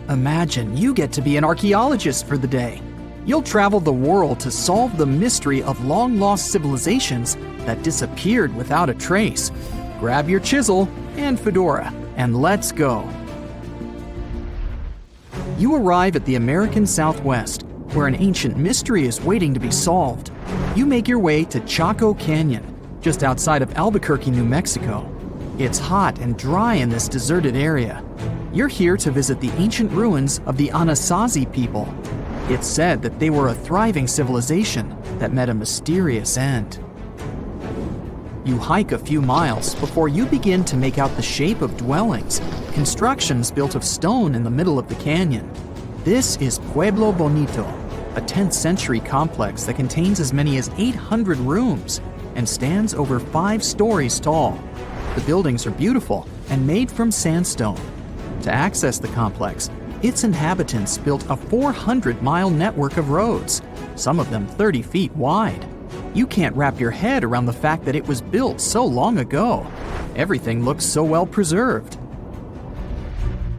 Imagine you get to be an archaeologist for the day. You'll travel the world to solve the mystery of long-lost civilizations that disappeared without a trace. Grab your chisel and fedora, and let's go. You arrive at the American Southwest, where an ancient mystery is waiting to be solved. You make your way to Chaco Canyon, just outside of Albuquerque, New Mexico. It's hot and dry in this deserted area. You're here to visit the ancient ruins of the Anasazi people. It's said that they were a thriving civilization that met a mysterious end. You hike a few miles before you begin to make out the shape of dwellings, constructions built of stone in the middle of the canyon. This is Pueblo Bonito, a 10th century complex that contains as many as 800 rooms and stands over 5 stories tall. The buildings are beautiful and made from sandstone. To access the complex, its inhabitants built a 400-mile network of roads, some of them 30 feet wide. You can't wrap your head around the fact that it was built so long ago. Everything looks so well preserved.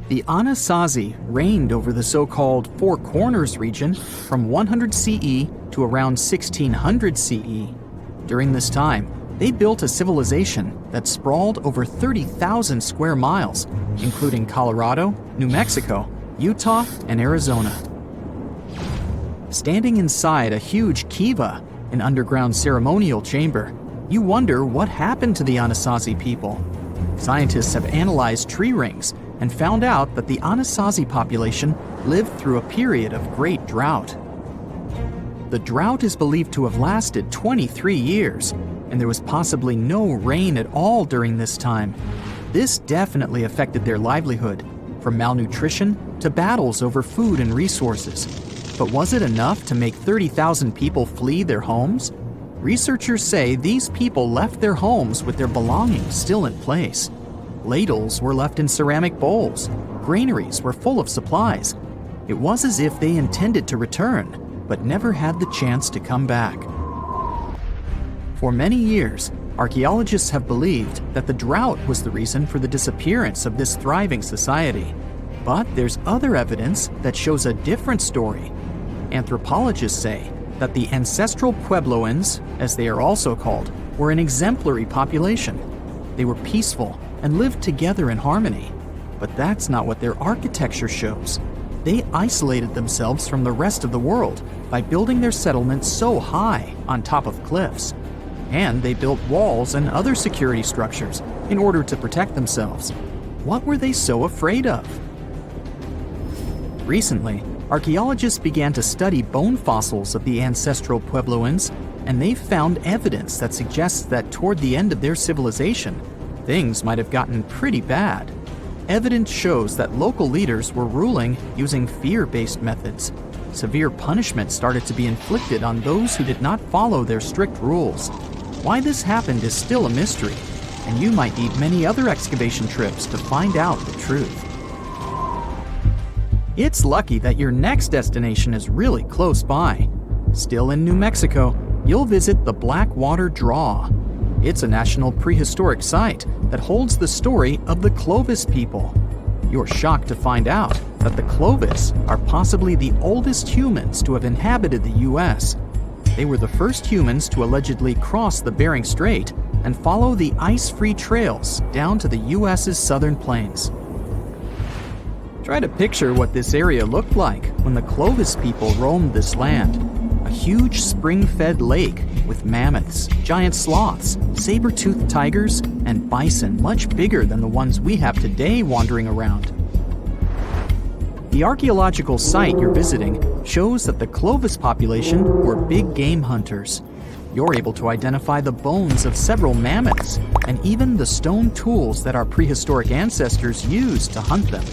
The Anasazi reigned over the so-called Four Corners region from 100 CE to around 1600 CE. During this time, they built a civilization that sprawled over 30,000 square miles, including Colorado, New Mexico, Utah, and Arizona. Standing inside a huge kiva, an underground ceremonial chamber, you wonder what happened to the Anasazi people. Scientists have analyzed tree rings and found out that the Anasazi population lived through a period of great drought. The drought is believed to have lasted 23 years, and there was possibly no rain at all during this time. This definitely affected their livelihood, from malnutrition to battles over food and resources. But was it enough to make 30,000 people flee their homes? Researchers say these people left their homes with their belongings still in place. Ladles were left in ceramic bowls. Granaries were full of supplies. It was as if they intended to return, but never had the chance to come back. For many years, archaeologists have believed that the drought was the reason for the disappearance of this thriving society. But there's other evidence that shows a different story. Anthropologists say that the ancestral Puebloans, as they are also called, were an exemplary population. They were peaceful and lived together in harmony. But that's not what their architecture shows. They isolated themselves from the rest of the world by building their settlements so high on top of cliffs. And they built walls and other security structures in order to protect themselves. What were they so afraid of? Recently, archaeologists began to study bone fossils of the ancestral Puebloans, and they found evidence that suggests that toward the end of their civilization, things might have gotten pretty bad. Evidence shows that local leaders were ruling using fear-based methods. Severe punishment started to be inflicted on those who did not follow their strict rules. Why this happened is still a mystery, and you might need many other excavation trips to find out the truth. It's lucky that your next destination is really close by. Still in New Mexico, you'll visit the Blackwater Draw. It's a national prehistoric site that holds the story of the Clovis people. You're shocked to find out that the Clovis are possibly the oldest humans to have inhabited the U.S. They were the first humans to allegedly cross the Bering Strait and follow the ice-free trails down to the U.S.'s southern plains. Try to picture what this area looked like when the Clovis people roamed this land. A huge spring-fed lake with mammoths, giant sloths, saber-toothed tigers, and bison much bigger than the ones we have today wandering around. The archaeological site you're visiting shows that the Clovis population were big game hunters. You're able to identify the bones of several mammoths and even the stone tools that our prehistoric ancestors used to hunt them.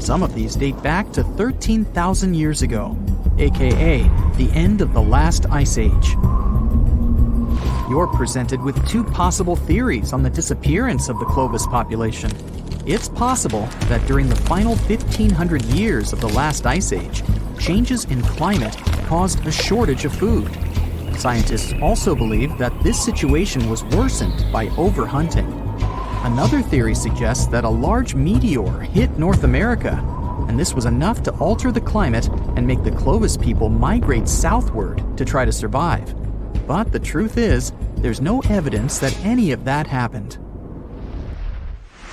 Some of these date back to 13,000 years ago, aka the end of the last ice age. You're presented with 2 possible theories on the disappearance of the Clovis population. It's possible that during the final 1,500 years of the last ice age, changes in climate caused a shortage of food. Scientists also believe that this situation was worsened by overhunting. Another theory suggests that a large meteor hit North America. and this was enough to alter the climate and make the Clovis people migrate southward to try to survive. But the truth is, there's no evidence that any of that happened.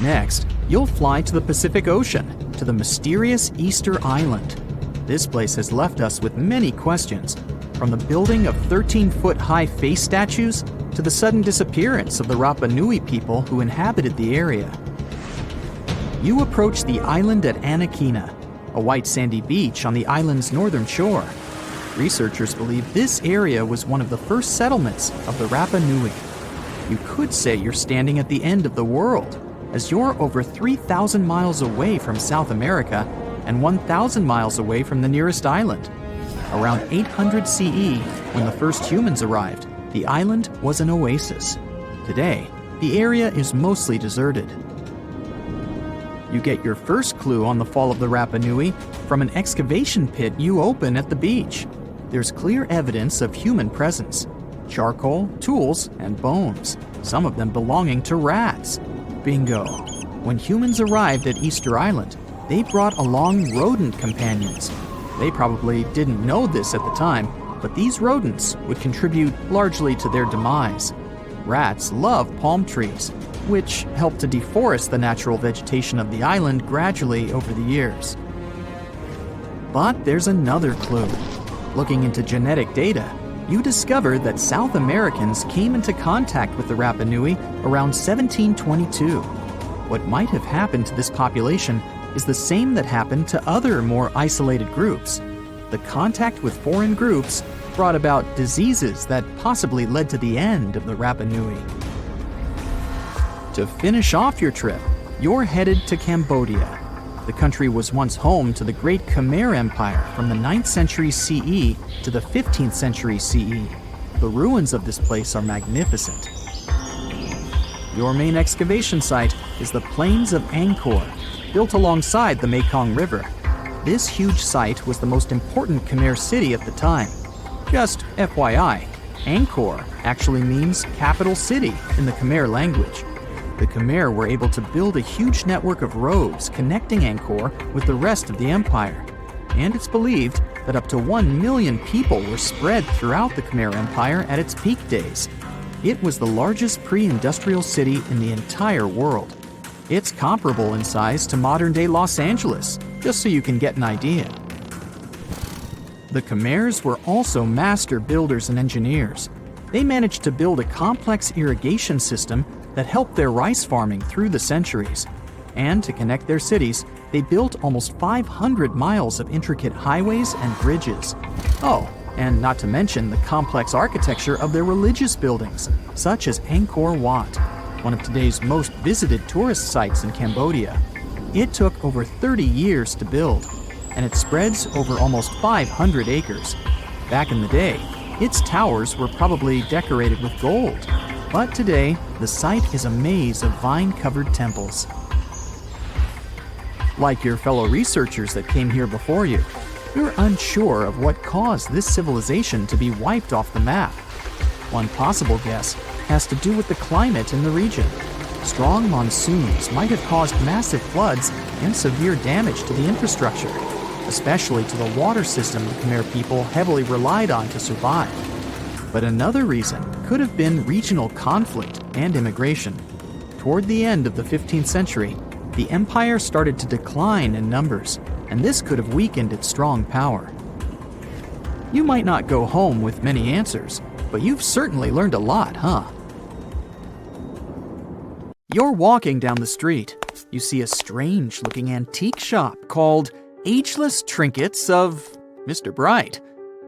Next, you'll fly to the Pacific Ocean, to the mysterious Easter Island. This place has left us with many questions, from the building of 13-foot-high face statues to the sudden disappearance of the Rapa Nui people who inhabited the area. You approach the island at Anakina, a white sandy beach on the island's northern shore. Researchers believe this area was one of the first settlements of the Rapa Nui. You could say you're standing at the end of the world, as you're over 3,000 miles away from South America and 1,000 miles away from the nearest island. Around 800 CE, when the first humans arrived, the island was an oasis. Today, the area is mostly deserted. You get your first clue on the fall of the Rapa Nui from an excavation pit you open at the beach. There's clear evidence of human presence: charcoal, tools, and bones, some of them belonging to rats. Bingo! When humans arrived at Easter Island, they brought along rodent companions. They probably didn't know this at the time, but these rodents would contribute largely to their demise. Rats love palm trees, which helped to deforest the natural vegetation of the island gradually over the years. But there's another clue. Looking into genetic data, you discover that South Americans came into contact with the Rapa Nui around 1722. What might have happened to this population is the same that happened to other more isolated groups. The contact with foreign groups brought about diseases that possibly led to the end of the Rapa Nui. To finish off your trip, you're headed to Cambodia. The country was once home to the Great Khmer Empire from the 9th century CE to the 15th century CE. The ruins of this place are magnificent. Your main excavation site is the Plains of Angkor, built alongside the Mekong River. This huge site was the most important Khmer city at the time. Just FYI, Angkor actually means capital city in the Khmer language. The Khmer were able to build a huge network of roads connecting Angkor with the rest of the empire. And it's believed that up to 1 million people were spread throughout the Khmer Empire at its peak days. It was the largest pre-industrial city in the entire world. It's comparable in size to modern-day Los Angeles, just so you can get an idea. The Khmers were also master builders and engineers. They managed to build a complex irrigation system that helped their rice farming through the centuries. And to connect their cities, they built almost 500 miles of intricate highways and bridges. Oh, and not to mention the complex architecture of their religious buildings, such as Angkor Wat, one of today's most visited tourist sites in Cambodia. It took over 30 years to build, and it spreads over almost 500 acres. Back in the day, its towers were probably decorated with gold. But today, the site is a maze of vine-covered temples. Like your fellow researchers that came here before you, you're unsure of what caused this civilization to be wiped off the map. One possible guess has to do with the climate in the region. Strong monsoons might have caused massive floods and severe damage to the infrastructure, especially to the water system the Khmer people heavily relied on to survive. But another reason could have been regional conflict and immigration. Toward the end of the 15th century, the empire started to decline in numbers, and this could have weakened its strong power. You might not go home with many answers, but you've certainly learned a lot, huh? You're walking down the street. You see a strange-looking antique shop called Ageless Trinkets of Mr. Bright.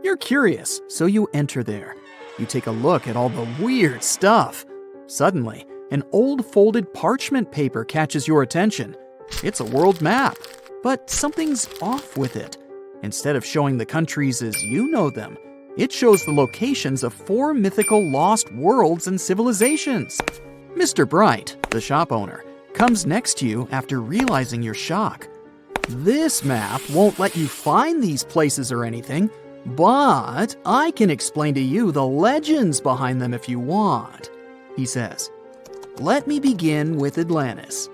You're curious, so you enter there. You take a look at all the weird stuff. Suddenly, an old folded parchment paper catches your attention. It's a world map, but something's off with it. Instead of showing the countries as you know them, it shows the locations of 4 mythical lost worlds and civilizations. Mr. Bright, the shop owner, comes next to you after realizing your shock. This map won't let you find these places or anything, but I can explain to you the legends behind them if you want, he says. Let me begin with Atlantis.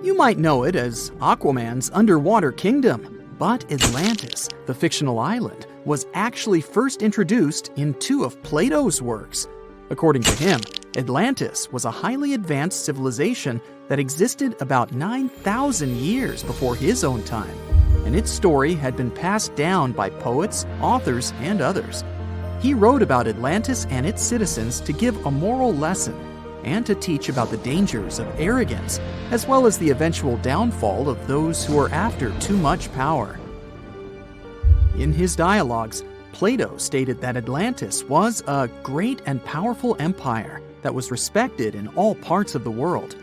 You might know it as Aquaman's underwater kingdom, but Atlantis, the fictional island, was actually first introduced in two of Plato's works. According to him, Atlantis was a highly advanced civilization that existed about 9,000 years before his own time, and its story had been passed down by poets, authors, and others. He wrote about Atlantis and its citizens to give a moral lesson and to teach about the dangers of arrogance, as well as the eventual downfall of those who are after too much power. In his dialogues, Plato stated that Atlantis was a great and powerful empire that was respected in all parts of the world.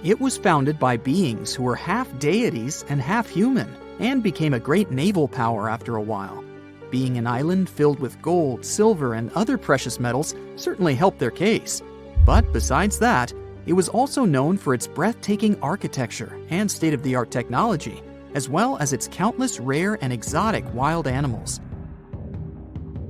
It was founded by beings who were half deities and half human, and became a great naval power after a while. Being an island filled with gold, silver, and other precious metals certainly helped their case. But besides that, it was also known for its breathtaking architecture and state-of-the-art technology, as well as its countless rare and exotic wild animals.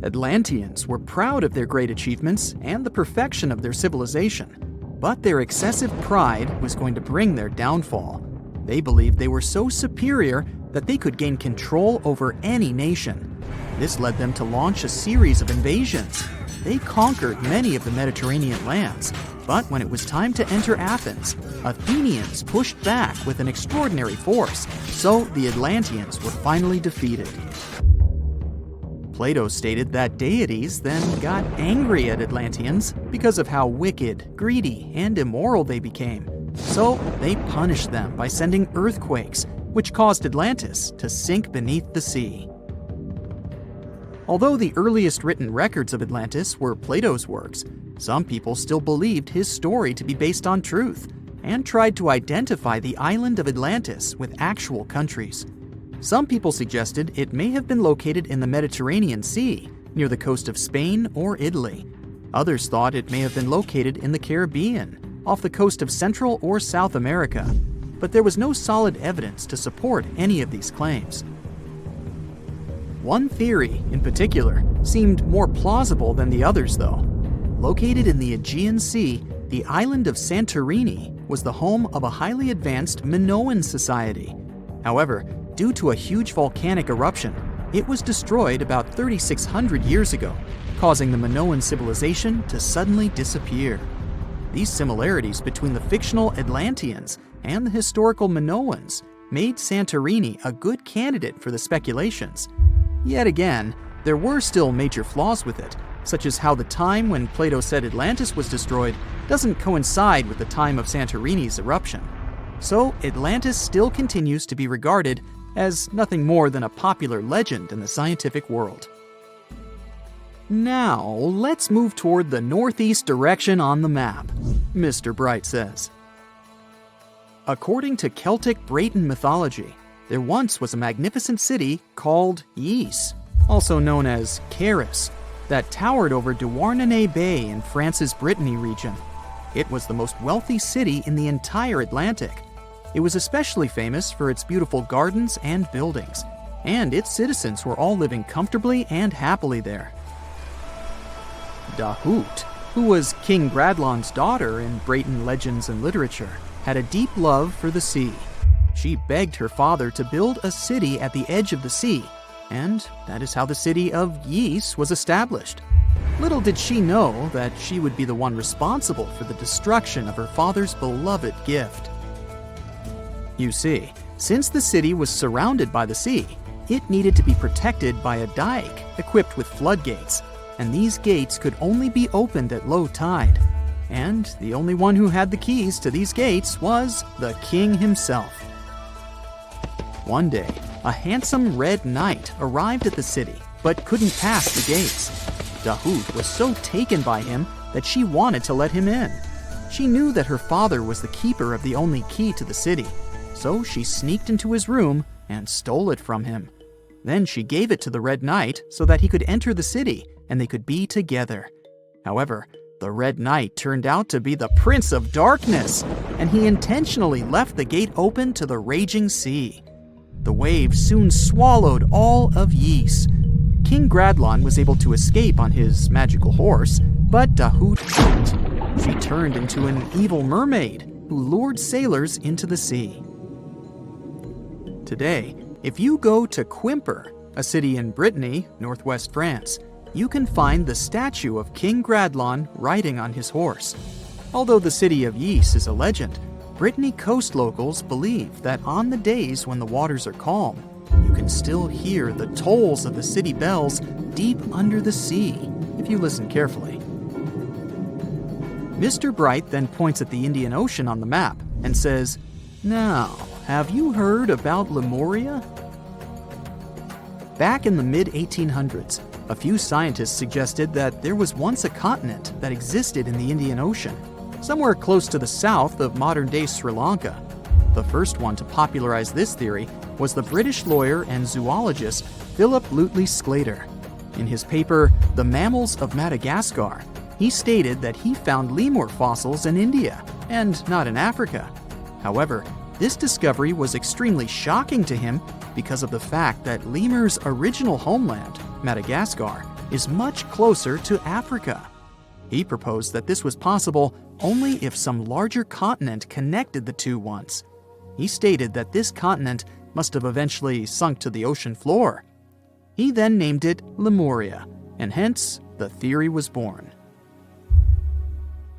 Atlanteans were proud of their great achievements and the perfection of their civilization, but their excessive pride was going to bring their downfall. They believed they were so superior that they could gain control over any nation. This led them to launch a series of invasions. They conquered many of the Mediterranean lands, but when it was time to enter Athens, Athenians pushed back with an extraordinary force, so the Atlanteans were finally defeated. Plato stated that deities then got angry at Atlanteans because of how wicked, greedy, and immoral they became. So they punished them by sending earthquakes, which caused Atlantis to sink beneath the sea. Although the earliest written records of Atlantis were Plato's works, some people still believed his story to be based on truth and tried to identify the island of Atlantis with actual countries. Some people suggested it may have been located in the Mediterranean Sea, near the coast of Spain or Italy. Others thought it may have been located in the Caribbean, off the coast of Central or South America, but there was no solid evidence to support any of these claims. One theory, in particular, seemed more plausible than the others, though. Located in the Aegean Sea, the island of Santorini was the home of a highly advanced Minoan society. However, due to a huge volcanic eruption, it was destroyed about 3,600 years ago, causing the Minoan civilization to suddenly disappear. These similarities between the fictional Atlanteans and the historical Minoans made Santorini a good candidate for the speculations. Yet again, there were still major flaws with it, such as how the time when Plato said Atlantis was destroyed doesn't coincide with the time of Santorini's eruption. So Atlantis still continues to be regarded as nothing more than a popular legend in the scientific world. Now, let's move toward the northeast direction on the map, Mr. Bright says. According to Celtic Breton mythology, there once was a magnificent city called Ys, also known as Caris, that towered over Douarnenez Bay in France's Brittany region. It was the most wealthy city in the entire Atlantic. It was especially famous for its beautiful gardens and buildings, and its citizens were all living comfortably and happily there. Dahut, who was King Bradlon's daughter in Breton legends and literature, had a deep love for the sea. She begged her father to build a city at the edge of the sea, and that is how the city of Ys was established. Little did she know that she would be the one responsible for the destruction of her father's beloved gift. You see, since the city was surrounded by the sea, it needed to be protected by a dike equipped with floodgates, and these gates could only be opened at low tide. And the only one who had the keys to these gates was the king himself. One day, a handsome red knight arrived at the city, but couldn't pass the gates. Dahut was so taken by him that she wanted to let him in. She knew that her father was the keeper of the only key to the city, so she sneaked into his room and stole it from him. Then she gave it to the Red Knight so that he could enter the city and they could be together. However, the Red Knight turned out to be the Prince of Darkness, and he intentionally left the gate open to the raging sea. The waves soon swallowed all of Ys. King Gradlon was able to escape on his magical horse, but Dahut couldn't. She turned into an evil mermaid who lured sailors into the sea. Today, if you go to Quimper, a city in Brittany, northwest France, you can find the statue of King Gradlon riding on his horse. Although the city of Yes is a legend, Brittany coast locals believe that on the days when the waters are calm, you can still hear the tolls of the city bells deep under the sea, if you listen carefully. Mr. Bright then points at the Indian Ocean on the map and says, "Now, have you heard about Lemuria?" Back in the mid-1800s, a few scientists suggested that there was once a continent that existed in the Indian Ocean, somewhere close to the south of modern-day Sri Lanka. The first one to popularize this theory was the British lawyer and zoologist Philip Lutley Sclater. In his paper, The Mammals of Madagascar, he stated that he found lemur fossils in India, and not in Africa. However, this discovery was extremely shocking to him because of the fact that lemurs' original homeland, Madagascar, is much closer to Africa. He proposed that this was possible only if some larger continent connected the two once. He stated that this continent must have eventually sunk to the ocean floor. He then named it Lemuria, and hence the theory was born.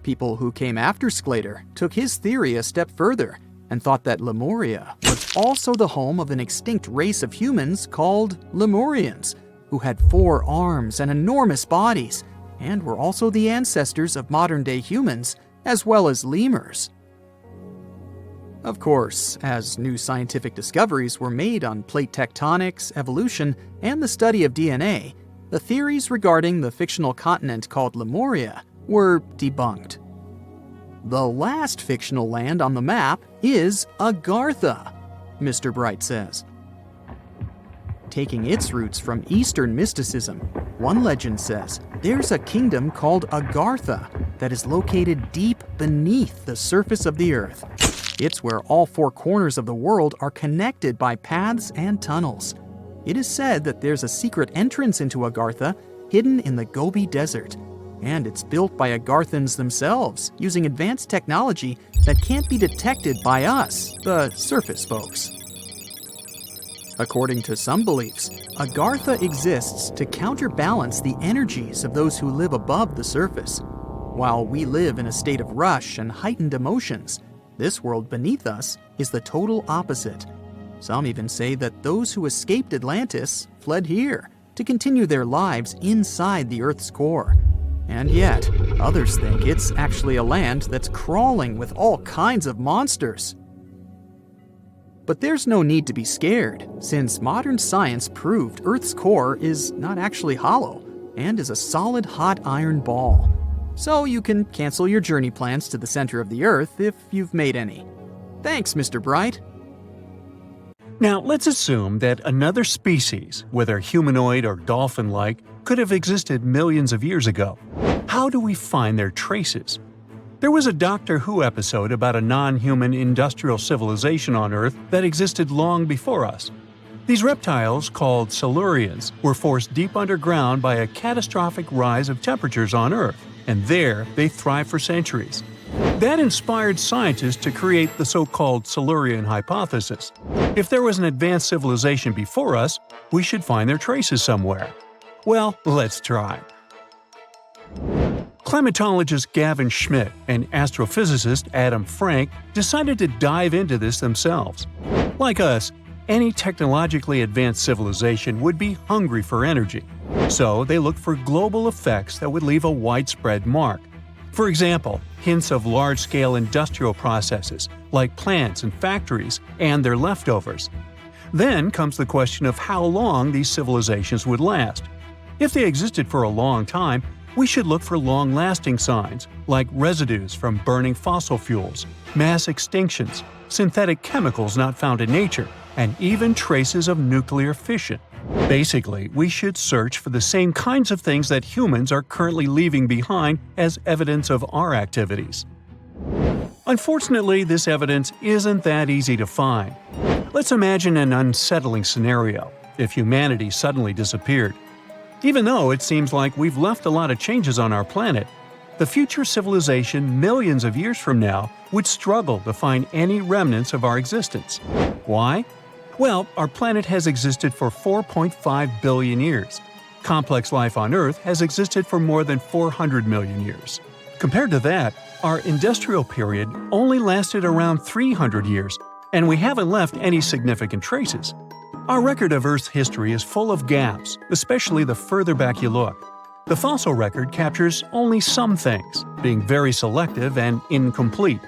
People who came after Sclater took his theory a step further and thought that Lemuria was also the home of an extinct race of humans called Lemurians, who had 4 arms and enormous bodies, and were also the ancestors of modern-day humans, as well as lemurs. Of course, as new scientific discoveries were made on plate tectonics, evolution, and the study of DNA, the theories regarding the fictional continent called Lemuria were debunked. The last fictional land on the map is Agartha, Mr. Bright says. Taking its roots from Eastern mysticism, one legend says there's a kingdom called Agartha that is located deep beneath the surface of the earth. It's where all 4 corners of the world are connected by paths and tunnels. It is said that there's a secret entrance into Agartha hidden in the Gobi Desert, and it's built by Agarthans themselves using advanced technology that can't be detected by us, the surface folks. According to some beliefs, Agartha exists to counterbalance the energies of those who live above the surface. While we live in a state of rush and heightened emotions, this world beneath us is the total opposite. Some even say that those who escaped Atlantis fled here to continue their lives inside the Earth's core. And yet, others think it's actually a land that's crawling with all kinds of monsters. But there's no need to be scared, since modern science proved Earth's core is not actually hollow and is a solid hot iron ball. So you can cancel your journey plans to the center of the Earth if you've made any. Thanks, Mr. Bright. Now, let's assume that another species, whether humanoid or dolphin-like, could have existed millions of years ago. How do we find their traces? There was a Doctor Who episode about a non-human industrial civilization on Earth that existed long before us. These reptiles, called Silurians, were forced deep underground by a catastrophic rise of temperatures on Earth, and there they thrived for centuries. That inspired scientists to create the so-called Saluan Hypothesis. If there was an advanced civilization before us, we should find their traces somewhere. Well, let's try. Climatologist Gavin Schmidt and astrophysicist Adam Frank decided to dive into this themselves. Like us, any technologically advanced civilization would be hungry for energy. So they looked for global effects that would leave a widespread mark. For example, hints of large-scale industrial processes, like plants and factories, and their leftovers. Then comes the question of how long these civilizations would last. If they existed for a long time, we should look for long-lasting signs, like residues from burning fossil fuels, mass extinctions, synthetic chemicals not found in nature, and even traces of nuclear fission. Basically, we should search for the same kinds of things that humans are currently leaving behind as evidence of our activities. Unfortunately, this evidence isn't that easy to find. Let's imagine an unsettling scenario if humanity suddenly disappeared. Even though it seems like we've left a lot of changes on our planet, the future civilization millions of years from now would struggle to find any remnants of our existence. Why? Well, our planet has existed for 4.5 billion years. Complex life on Earth has existed for more than 400 million years. Compared to that, our industrial period only lasted around 300 years, and we haven't left any significant traces. Our record of Earth's history is full of gaps, especially the further back you look. The fossil record captures only some things, being very selective and incomplete.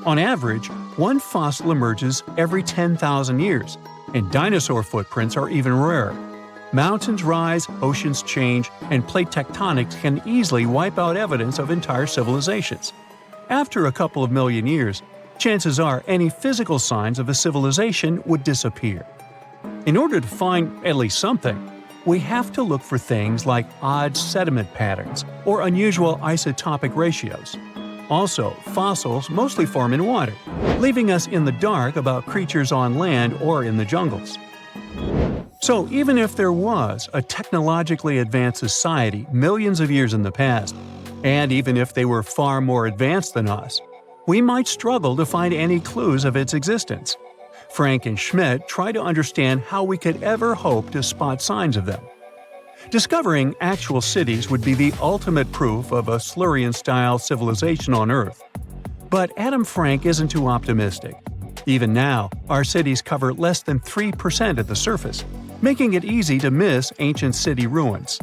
On average, one fossil emerges every 10,000 years, and dinosaur footprints are even rarer. Mountains rise, oceans change, and plate tectonics can easily wipe out evidence of entire civilizations. After a couple of million years, chances are any physical signs of a civilization would disappear. In order to find at least something, we have to look for things like odd sediment patterns or unusual isotopic ratios. Also, fossils mostly form in water, leaving us in the dark about creatures on land or in the jungles. So even if there was a technologically advanced society millions of years in the past, and even if they were far more advanced than us, we might struggle to find any clues of its existence. Frank and Schmidt try to understand how we could ever hope to spot signs of them. Discovering actual cities would be the ultimate proof of a Silurian-style civilization on Earth. But Adam Frank isn't too optimistic. Even now, our cities cover less than 3% of the surface, making it easy to miss ancient city ruins.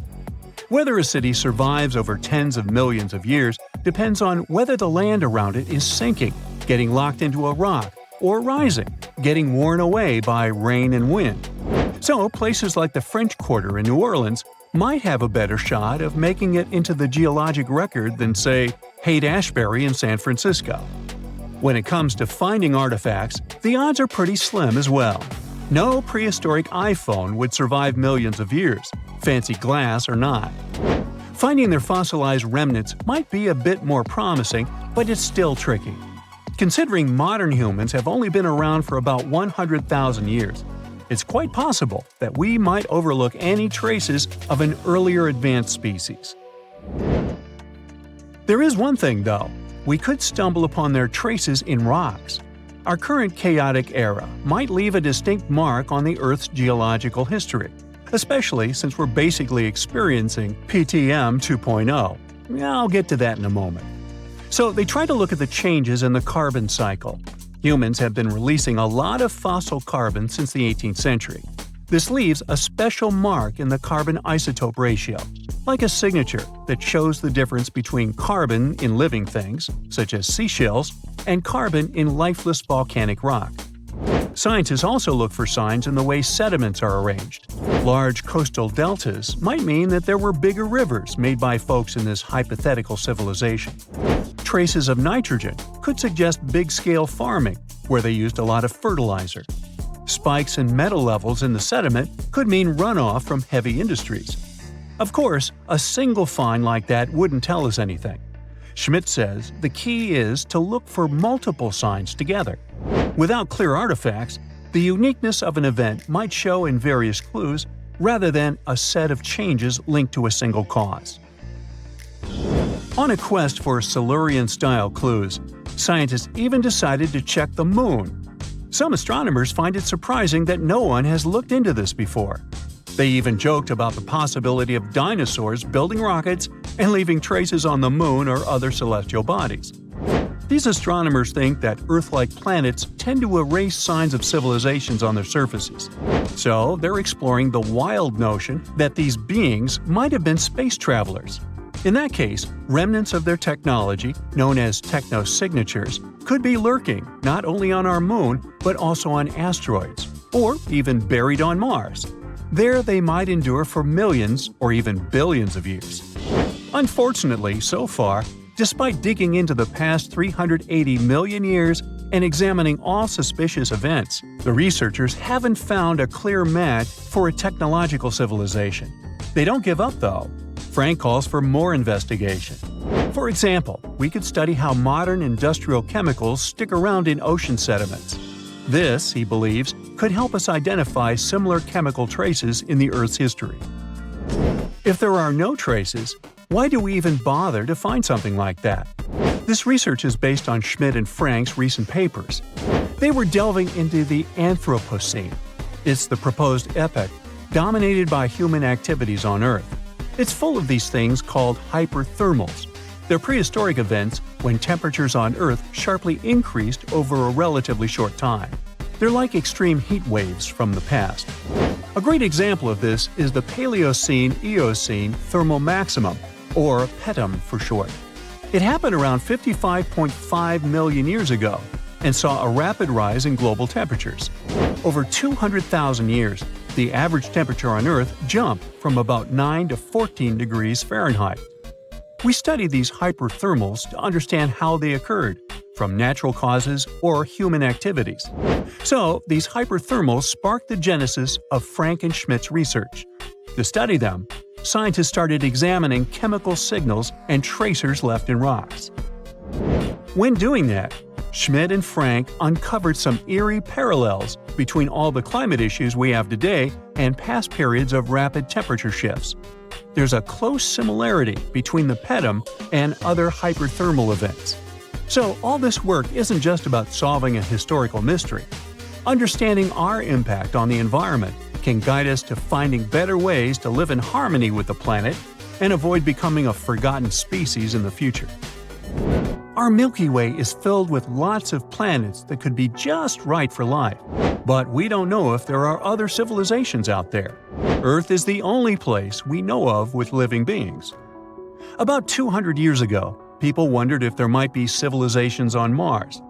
Whether a city survives over tens of millions of years depends on whether the land around it is sinking, getting locked into a rock, or rising, getting worn away by rain and wind. So, places like the French Quarter in New Orleans might have a better shot of making it into the geologic record than, say, Haight-Ashbury in San Francisco. When it comes to finding artifacts, the odds are pretty slim as well. No prehistoric iPhone would survive millions of years, fancy glass or not. Finding their fossilized remnants might be a bit more promising, but it's still tricky. Considering modern humans have only been around for about 100,000 years, it's quite possible that we might overlook any traces of an earlier advanced species. There is one thing, though. We could stumble upon their traces in rocks. Our current chaotic era might leave a distinct mark on the Earth's geological history, especially since we're basically experiencing PTM 2.0. I'll get to that in a moment. So they try to look at the changes in the carbon cycle. Humans have been releasing a lot of fossil carbon since the 18th century. This leaves a special mark in the carbon isotope ratio, like a signature that shows the difference between carbon in living things, such as seashells, and carbon in lifeless volcanic rock. Scientists also look for signs in the way sediments are arranged. Large coastal deltas might mean that there were bigger rivers made by folks in this hypothetical civilization. Traces of nitrogen could suggest big-scale farming, where they used a lot of fertilizer. Spikes in metal levels in the sediment could mean runoff from heavy industries. Of course, a single find like that wouldn't tell us anything. Schmidt says the key is to look for multiple signs together. Without clear artifacts, the uniqueness of an event might show in various clues rather than a set of changes linked to a single cause. On a quest for Silurian-style clues, scientists even decided to check the Moon. Some astronomers find it surprising that no one has looked into this before. They even joked about the possibility of dinosaurs building rockets and leaving traces on the Moon or other celestial bodies. These astronomers think that Earth-like planets tend to erase signs of civilizations on their surfaces. So they're exploring the wild notion that these beings might have been space travelers. In that case, remnants of their technology, known as technosignatures, could be lurking not only on our Moon, but also on asteroids, or even buried on Mars. There they might endure for millions or even billions of years. Unfortunately, so far, despite digging into the past 380 million years and examining all suspicious events, the researchers haven't found a clear match for a technological civilization. They don't give up, though. Frank calls for more investigation. For example, we could study how modern industrial chemicals stick around in ocean sediments. This, he believes, could help us identify similar chemical traces in the Earth's history. If there are no traces, why do we even bother to find something like that? This research is based on Schmidt and Frank's recent papers. They were delving into the Anthropocene, It's the proposed epoch, dominated by human activities on Earth. It's full of these things called hyperthermals. They're prehistoric events when temperatures on Earth sharply increased over a relatively short time. They're like extreme heat waves from the past. A great example of this is the Paleocene-Eocene thermal maximum, or PETM for short. It happened around 55.5 million years ago and saw a rapid rise in global temperatures. Over 200,000 years, the average temperature on Earth jumped from about 9 to 14 degrees Fahrenheit. We studied these hyperthermals to understand how they occurred, from natural causes or human activities. So, these hyperthermals sparked the genesis of Frank and Schmidt's research. To study them, scientists started examining chemical signals and tracers left in rocks. When doing that, Schmidt and Frank uncovered some eerie parallels between all the climate issues we have today and past periods of rapid temperature shifts. There's a close similarity between the PETM and other hyperthermal events. So all this work isn't just about solving a historical mystery. Understanding our impact on the environment can guide us to finding better ways to live in harmony with the planet and avoid becoming a forgotten species in the future. Our Milky Way is filled with lots of planets that could be just right for life, but we don't know if there are other civilizations out there. Earth is the only place we know of with living beings. About 200 years ago, people wondered if there might be civilizations on Mars.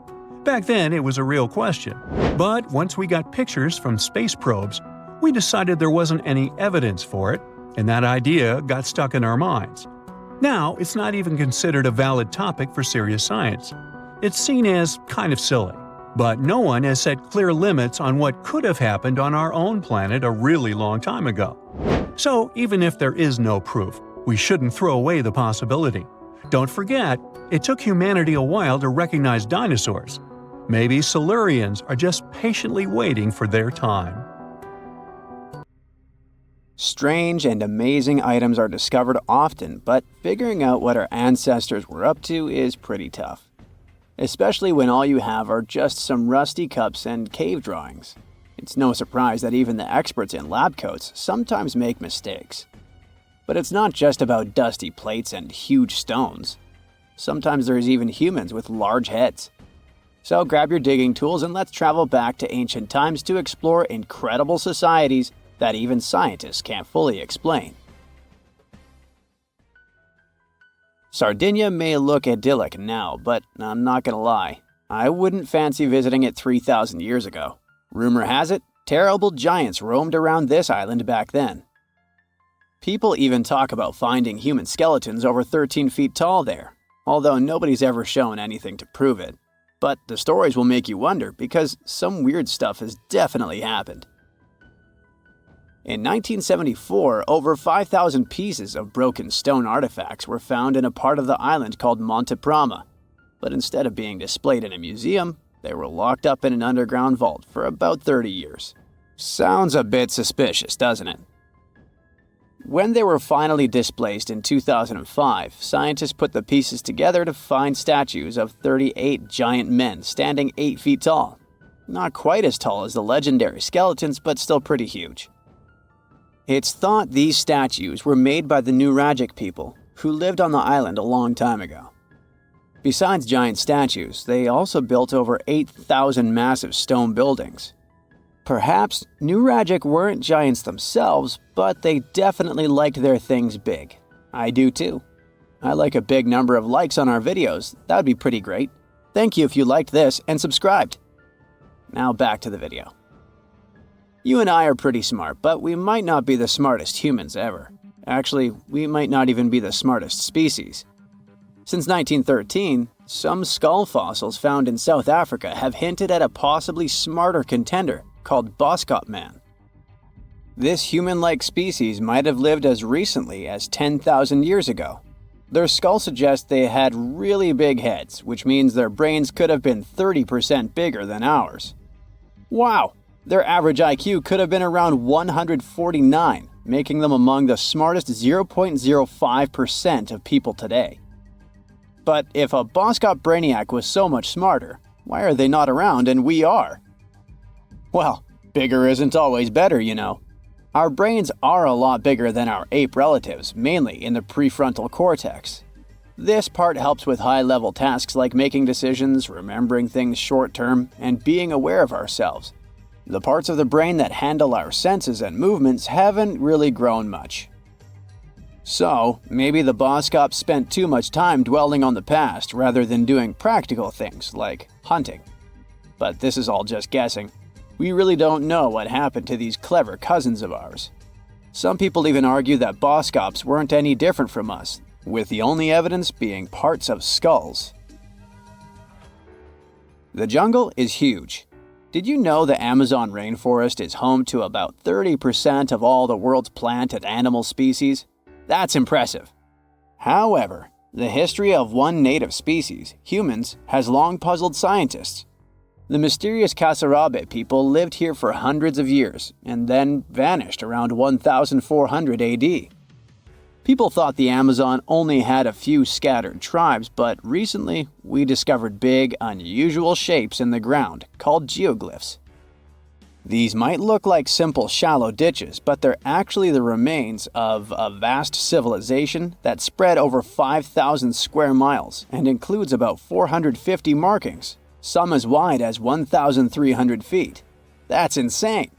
Back then, it was a real question, but once we got pictures from space probes, we decided there wasn't any evidence for it, and that idea got stuck in our minds. Now, it's not even considered a valid topic for serious science. It's seen as kind of silly. But no one has set clear limits on what could have happened on our own planet a really long time ago. So, even if there is no proof, we shouldn't throw away the possibility. Don't forget, it took humanity a while to recognize dinosaurs. Maybe Silurians are just patiently waiting for their time. Strange and amazing items are discovered often, but figuring out what our ancestors were up to is pretty tough. Especially when all you have are just some rusty cups and cave drawings. It's no surprise that even the experts in lab coats sometimes make mistakes. But it's not just about dusty plates and huge stones. Sometimes there's even humans with large heads. So grab your digging tools and let's travel back to ancient times to explore incredible societies that even scientists can't fully explain. Sardinia may look idyllic now, but I'm not gonna lie, I wouldn't fancy visiting it 3,000 years ago. Rumor has it, terrible giants roamed around this island back then. People even talk about finding human skeletons over 13 feet tall there, although nobody's ever shown anything to prove it. But the stories will make you wonder because some weird stuff has definitely happened. In 1974, over 5,000 pieces of broken stone artifacts were found in a part of the island called Monte Prama, but instead of being displayed in a museum, they were locked up in an underground vault for about 30 years. Sounds a bit suspicious, doesn't it? When they were finally displaced in 2005, scientists put the pieces together to find statues of 38 giant men standing 8 feet tall. Not quite as tall as the legendary skeletons, but still pretty huge. It's thought these statues were made by the Nuragic people, who lived on the island a long time ago. Besides giant statues, they also built over 8,000 massive stone buildings. Perhaps Nuragic weren't giants themselves, but they definitely liked their things big. I do too. I like a big number of likes on our videos, that would be pretty great. Thank you if you liked this and subscribed. Now back to the video. You and I are pretty smart, but we might not be the smartest humans ever. Actually, we might not even be the smartest species. Since 1913, some skull fossils found in South Africa have hinted at a possibly smarter contender called Boskop Man. This human-like species might have lived as recently as 10,000 years ago. Their skull suggests they had really big heads, which means their brains could have been 30% bigger than ours. Wow! Their average IQ could have been around 149, making them among the smartest 0.05% of people today. But if a Boskop brainiac was so much smarter, why are they not around and we are? Well, Bigger isn't always better, you know. Our brains are a lot bigger than our ape relatives, mainly in the prefrontal cortex. This part helps with high-level tasks like making decisions, remembering things short-term, and being aware of ourselves. The parts of the brain that handle our senses and movements haven't really grown much. So, maybe the boss cops spent too much time dwelling on the past rather than doing practical things like hunting. But this is all just guessing. We really don't know what happened to these clever cousins of ours. Some people even argue that boss cops weren't any different from us, with the only evidence being parts of skulls. The jungle is huge. Did you know the Amazon rainforest is home to about 30% of all the world's plant and animal species? That's impressive. However, the history of one native species, humans, has long puzzled scientists. The mysterious Kasarabe people lived here for hundreds of years and then vanished around 1400 AD. People thought the Amazon only had a few scattered tribes, but recently we discovered big, unusual shapes in the ground called geoglyphs. These might look like simple shallow ditches, but they're actually the remains of a vast civilization that spread over 5,000 square miles and includes about 450 markings, some as wide as 1,300 feet. That's insane!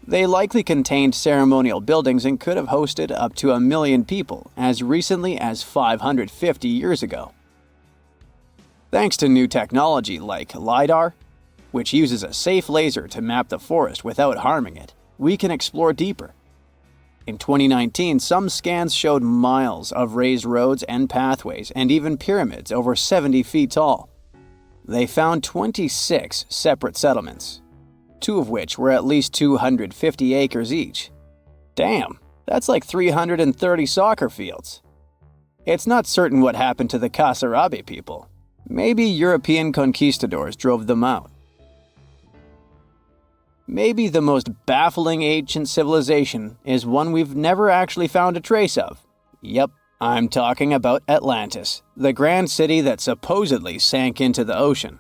They likely contained ceremonial buildings and could have hosted up to 1 million people as recently as 550 years ago. Thanks to new technology like LiDAR, which uses a safe laser to map the forest without harming it, we can explore deeper. In 2019, some scans showed miles of raised roads and pathways and even pyramids over 70 feet tall. They found 26 separate settlements, 2 of which were at least 250 acres each. Damn, that's like 330 soccer fields. It's not certain what happened to the Kasarabe people. Maybe European conquistadors drove them out. Maybe the most baffling ancient civilization is one we've never actually found a trace of. Yep, I'm talking about Atlantis, the grand city that supposedly sank into the ocean.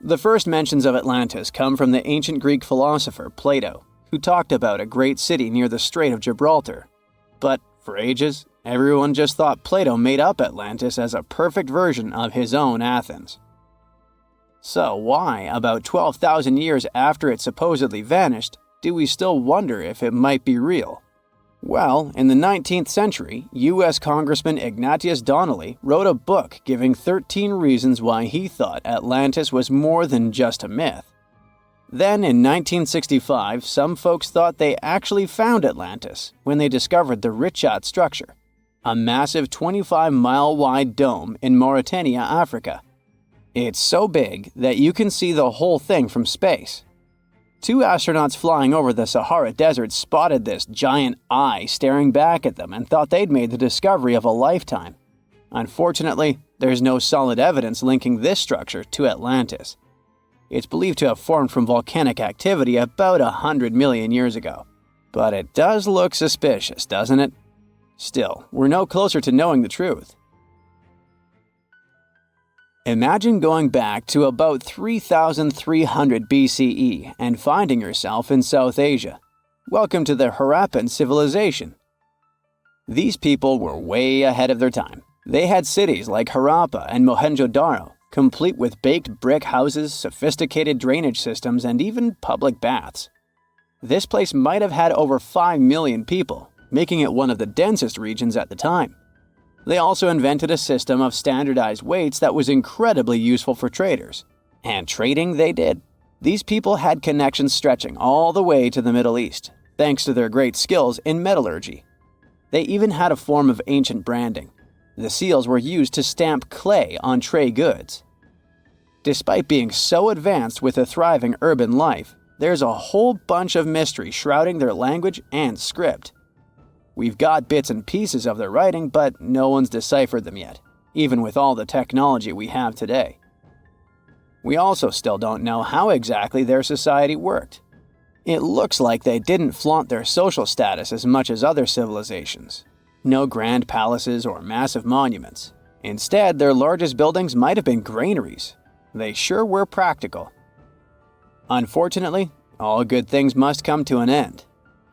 The first mentions of Atlantis come from the ancient Greek philosopher Plato, who talked about a great city near the Strait of Gibraltar. But for ages, everyone just thought Plato made up Atlantis as a perfect version of his own Athens. So why, about 12,000 years after it supposedly vanished, do we still wonder if it might be real? Well, in the 19th century, U.S. Congressman Ignatius Donnelly wrote a book giving 13 reasons why he thought Atlantis was more than just a myth. Then, in 1965, some folks thought they actually found Atlantis when they discovered the Richat structure, a massive 25-mile-wide dome in Mauritania, Africa. It's so big that you can see the whole thing from space. 2 astronauts flying over the Sahara Desert spotted this giant eye staring back at them and thought they'd made the discovery of a lifetime. Unfortunately, there's no solid evidence linking this structure to Atlantis. It's believed to have formed from volcanic activity about 100 million years ago. But it does look suspicious, doesn't it? Still, we're no closer to knowing the truth. Imagine going back to about 3,300 BCE and finding yourself in South Asia. Welcome to the Harappan civilization. These people were way ahead of their time. They had cities like Harappa and Mohenjo-Daro, complete with baked brick houses, sophisticated drainage systems, and even public baths. This place might have had over 5 million people, making it one of the densest regions at the time. They also invented a system of standardized weights that was incredibly useful for traders. And trading they did. These people had connections stretching all the way to the Middle East, thanks to their great skills in metallurgy. They even had a form of ancient branding. The seals were used to stamp clay on tray goods. Despite being so advanced with a thriving urban life, there's a whole bunch of mystery shrouding their language and script. We've got bits and pieces of their writing, but no one's deciphered them yet, even with all the technology we have today. We also still don't know how exactly their society worked. It looks like they didn't flaunt their social status as much as other civilizations. No grand palaces or massive monuments. Instead, their largest buildings might have been granaries. They sure were practical. Unfortunately, all good things must come to an end.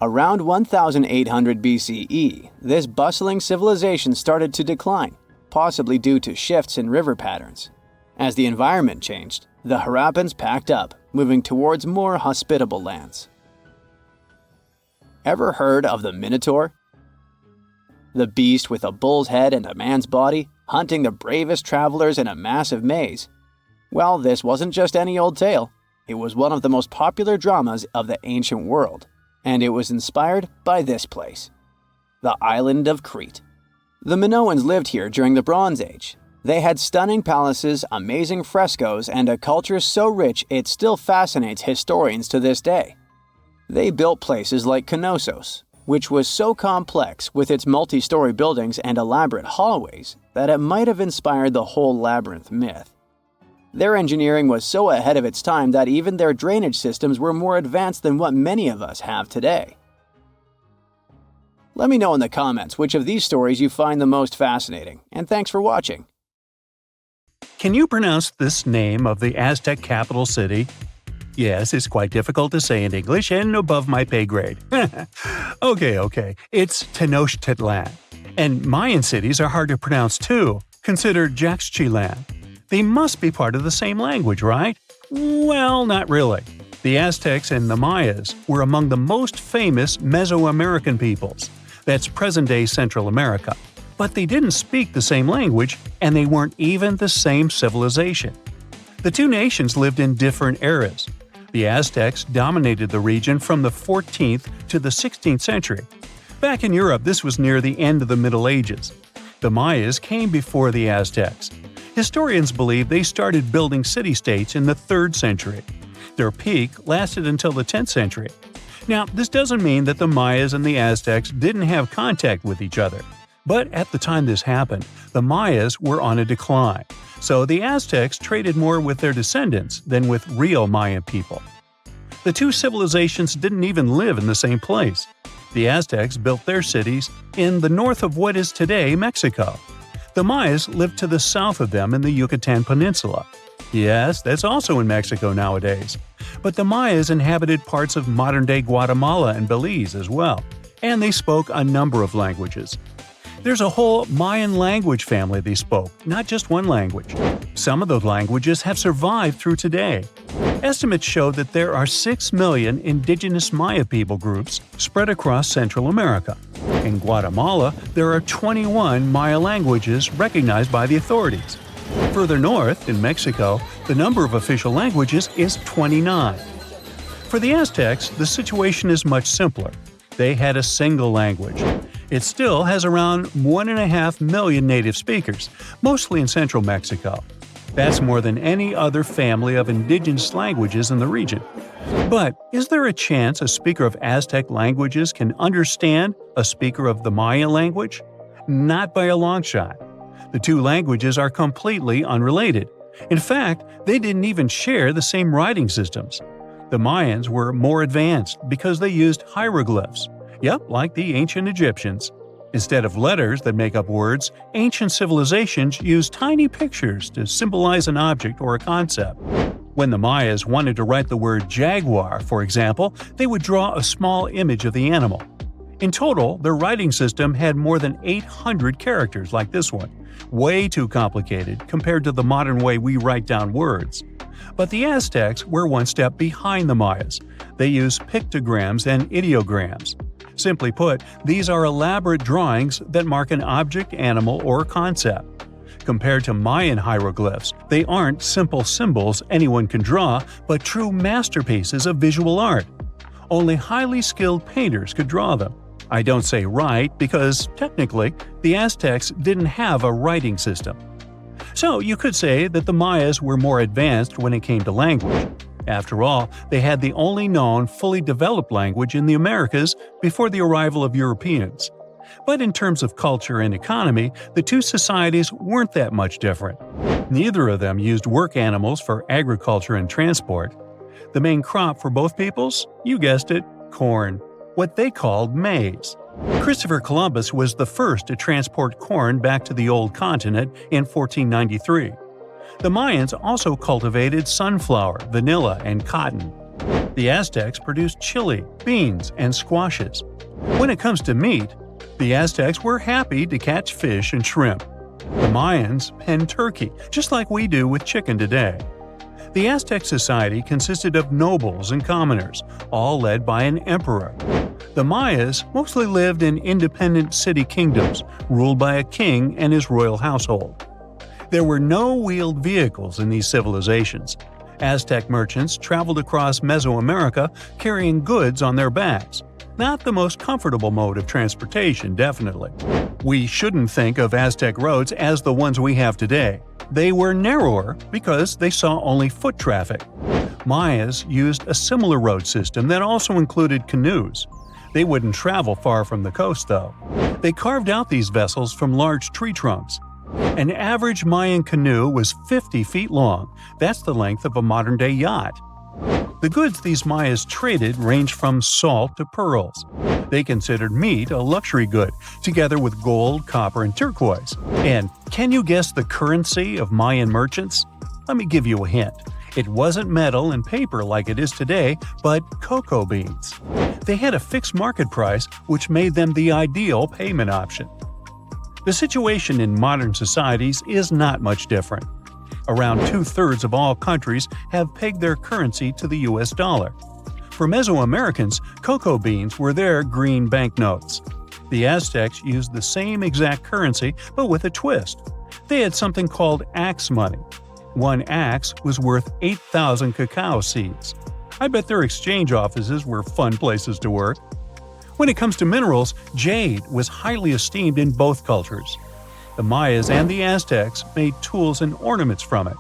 Around 1800 BCE, this bustling civilization started to decline, possibly due to shifts in river patterns. As the environment changed, the Harappans packed up, moving towards more hospitable lands. Ever heard of the Minotaur? The beast with a bull's head and a man's body, hunting the bravest travelers in a massive maze. Well, this wasn't just any old tale. It was one of the most popular dramas of the ancient world, and it was inspired by this place, the island of Crete. The Minoans lived here during the Bronze Age. They had stunning palaces, amazing frescoes, and a culture so rich it still fascinates historians to this day. They built places like Knossos, which was so complex with its multi-story buildings and elaborate hallways that it might have inspired the whole labyrinth myth. Their engineering was so ahead of its time that even their drainage systems were more advanced than what many of us have today. Let me know in the comments which of these stories you find the most fascinating, and thanks for watching. Can you pronounce this name of the Aztec capital city? Yes, it's quite difficult to say in English and above my pay grade. Okay, it's Tenochtitlan. And Mayan cities are hard to pronounce too. Consider Jaxchilan. They must be part of the same language, right? Well, not really. The Aztecs and the Mayas were among the most famous Mesoamerican peoples. That's present-day Central America. But they didn't speak the same language, and they weren't even the same civilization. The two nations lived in different eras. The Aztecs dominated the region from the 14th to the 16th century. Back in Europe, this was near the end of the Middle Ages. The Mayas came before the Aztecs. Historians believe they started building city-states in the 3rd century. Their peak lasted until the 10th century. Now, this doesn't mean that the Mayas and the Aztecs didn't have contact with each other. But at the time this happened, the Mayas were on a decline, so the Aztecs traded more with their descendants than with real Mayan people. The two civilizations didn't even live in the same place. The Aztecs built their cities in the north of what is today Mexico. The Mayas lived to the south of them in the Yucatan Peninsula. Yes, that's also in Mexico nowadays. But the Mayas inhabited parts of modern-day Guatemala and Belize as well, and they spoke a number of languages. There's a whole Mayan language family they spoke, not just one language. Some of those languages have survived through today. Estimates show that there are 6 million indigenous Maya people groups spread across Central America. In Guatemala, there are 21 Maya languages recognized by the authorities. Further north, in Mexico, the number of official languages is 29. For the Aztecs, the situation is much simpler. They had a single language. It still has around 1.5 million native speakers, mostly in central Mexico. That's more than any other family of indigenous languages in the region. But is there a chance a speaker of Aztec languages can understand a speaker of the Maya language? Not by a long shot. The two languages are completely unrelated. In fact, they didn't even share the same writing systems. The Mayans were more advanced because they used hieroglyphs. Yep, like the ancient Egyptians. Instead of letters that make up words, ancient civilizations used tiny pictures to symbolize an object or a concept. When the Mayas wanted to write the word jaguar, for example, they would draw a small image of the animal. In total, their writing system had more than 800 characters like this one. Way too complicated compared to the modern way we write down words. But the Aztecs were one step behind the Mayas. They used pictograms and ideograms. Simply put, these are elaborate drawings that mark an object, animal, or concept. Compared to Mayan hieroglyphs, they aren't simple symbols anyone can draw, but true masterpieces of visual art. Only highly skilled painters could draw them. I don't say write because, technically, the Aztecs didn't have a writing system. So you could say that the Mayas were more advanced when it came to language. After all, they had the only known fully developed language in the Americas before the arrival of Europeans. But in terms of culture and economy, the two societies weren't that much different. Neither of them used work animals for agriculture and transport. The main crop for both peoples? You guessed it, corn. What they called maize. Christopher Columbus was the first to transport corn back to the old continent in 1493. The Mayans also cultivated sunflower, vanilla, and cotton. The Aztecs produced chili, beans, and squashes. When it comes to meat, the Aztecs were happy to catch fish and shrimp. The Mayans penned turkey, just like we do with chicken today. The Aztec society consisted of nobles and commoners, all led by an emperor. The Mayas mostly lived in independent city kingdoms, ruled by a king and his royal household. There were no wheeled vehicles in these civilizations. Aztec merchants traveled across Mesoamerica carrying goods on their backs. Not the most comfortable mode of transportation, definitely. We shouldn't think of Aztec roads as the ones we have today. They were narrower because they saw only foot traffic. Mayas used a similar road system that also included canoes. They wouldn't travel far from the coast, though. They carved out these vessels from large tree trunks. An average Mayan canoe was 50 feet long. That's the length of a modern-day yacht. The goods these Mayas traded ranged from salt to pearls. They considered meat a luxury good, together with gold, copper, and turquoise. And can you guess the currency of Mayan merchants? Let me give you a hint. It wasn't metal and paper like it is today, but cocoa beans. They had a fixed market price, which made them the ideal payment option. The situation in modern societies is not much different. Around 2/3 of all countries have pegged their currency to the US dollar. For Mesoamericans, cocoa beans were their green banknotes. The Aztecs used the same exact currency, but with a twist. They had something called axe money. One axe was worth 8,000 cacao seeds. I bet their exchange offices were fun places to work. When it comes to minerals, jade was highly esteemed in both cultures. The Mayas and the Aztecs made tools and ornaments from it.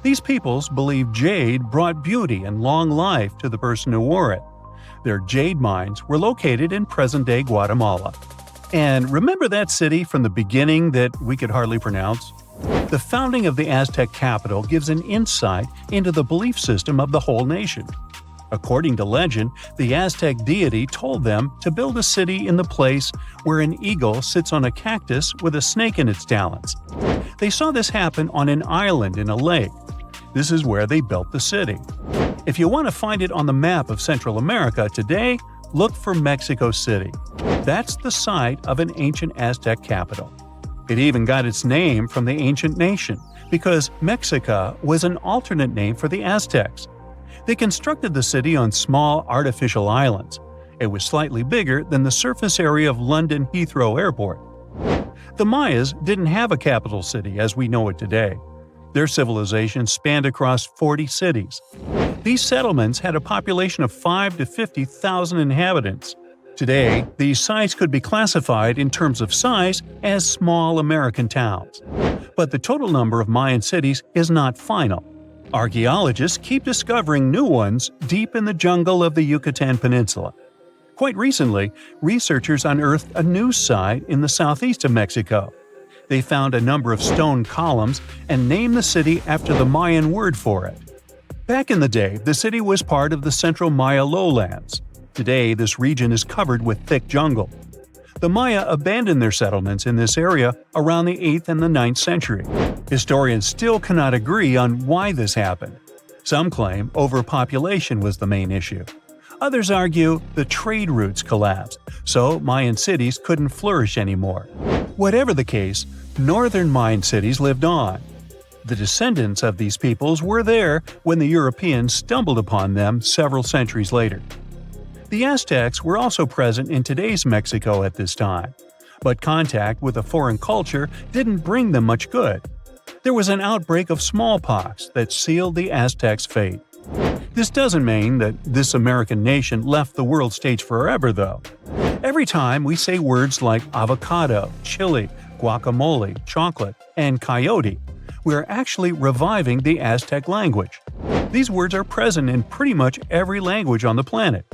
These peoples believed jade brought beauty and long life to the person who wore it. Their jade mines were located in present-day Guatemala. And remember that city from the beginning that we could hardly pronounce? The founding of the Aztec capital gives an insight into the belief system of the whole nation. According to legend, the Aztec deity told them to build a city in the place where an eagle sits on a cactus with a snake in its talons. They saw this happen on an island in a lake. This is where they built the city. If you want to find it on the map of Central America today, look for Mexico City. That's the site of an ancient Aztec capital. It even got its name from the ancient nation, because Mexica was an alternate name for the Aztecs. They constructed the city on small artificial islands. It was slightly bigger than the surface area of London Heathrow Airport. The Mayas didn't have a capital city as we know it today. Their civilization spanned across 40 cities. These settlements had a population of 5 to 50,000 inhabitants. Today, these sites could be classified in terms of size as small American towns. But the total number of Mayan cities is not final. Archaeologists keep discovering new ones deep in the jungle of the Yucatan Peninsula. Quite recently, researchers unearthed a new site in the southeast of Mexico. They found a number of stone columns and named the city after the Mayan word for it. Back in the day, the city was part of the central Maya lowlands. Today, this region is covered with thick jungle. The Maya abandoned their settlements in this area around the 8th and the 9th century. Historians still cannot agree on why this happened. Some claim overpopulation was the main issue. Others argue the trade routes collapsed, so Mayan cities couldn't flourish anymore. Whatever the case, northern Mayan cities lived on. The descendants of these peoples were there when the Europeans stumbled upon them several centuries later. The Aztecs were also present in today's Mexico at this time, but contact with a foreign culture didn't bring them much good. There was an outbreak of smallpox that sealed the Aztecs' fate. This doesn't mean that this American nation left the world stage forever, though. Every time we say words like avocado, chili, guacamole, chocolate, and coyote, we're actually reviving the Aztec language. These words are present in pretty much every language on the planet.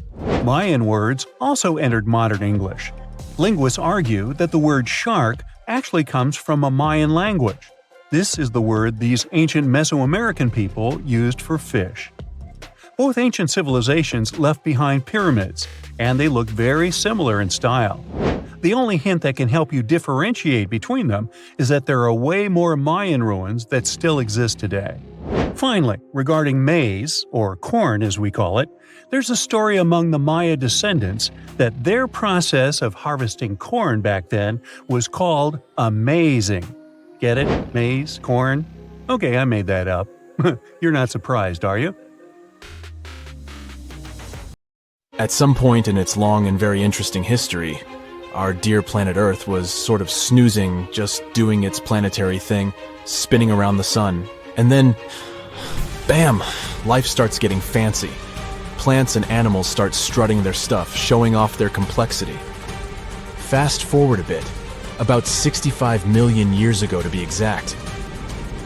Mayan words also entered modern English. Linguists argue that the word shark actually comes from a Mayan language. This is the word these ancient Mesoamerican people used for fish. Both ancient civilizations left behind pyramids, and they look very similar in style. The only hint that can help you differentiate between them is that there are way more Mayan ruins that still exist today. Finally, regarding maize, or corn as we call it, there's a story among the Maya descendants that their process of harvesting corn back then was called amazing. Get it? Maize, corn? Okay, I made that up. You're not surprised, are you? At some point in its long and very interesting history, our dear planet Earth was sort of snoozing, just doing its planetary thing, spinning around the sun. And then, bam, life starts getting fancy. Plants and animals start strutting their stuff, showing off their complexity. Fast forward a bit, about 65 million years ago to be exact,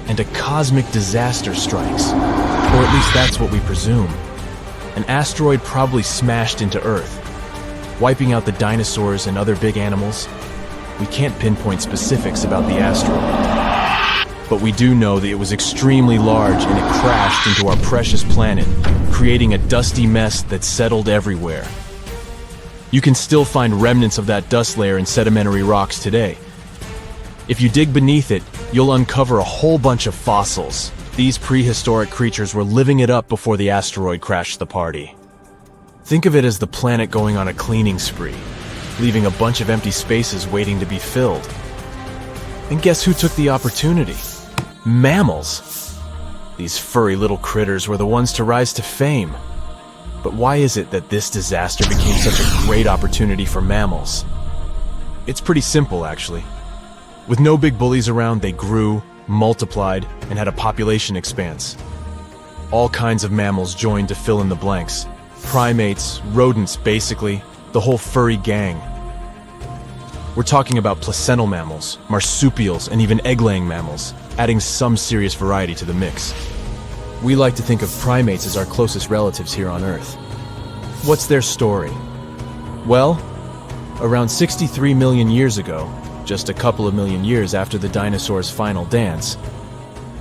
and a cosmic disaster strikes, or at least that's what we presume. An asteroid probably smashed into Earth, wiping out the dinosaurs and other big animals. We can't pinpoint specifics about the asteroid, but we do know that it was extremely large and it crashed into our precious planet, creating a dusty mess that settled everywhere. You can still find remnants of that dust layer in sedimentary rocks today. If you dig beneath it, you'll uncover a whole bunch of fossils. These prehistoric creatures were living it up before the asteroid crashed the party. Think of it as the planet going on a cleaning spree, leaving a bunch of empty spaces waiting to be filled. And guess who took the opportunity? Mammals. These furry little critters were the ones to rise to fame. But why is it that this disaster became such a great opportunity for mammals? It's pretty simple, actually. With no big bullies around, they grew, multiplied, and had a population expanse. All kinds of mammals joined to fill in the blanks. Primates, rodents, basically, the whole furry gang. We're talking about placental mammals, marsupials, and even egg-laying mammals, adding some serious variety to the mix. We like to think of primates as our closest relatives here on Earth. What's their story? Well, around 63 million years ago, just a couple of million years after the dinosaurs' final dance,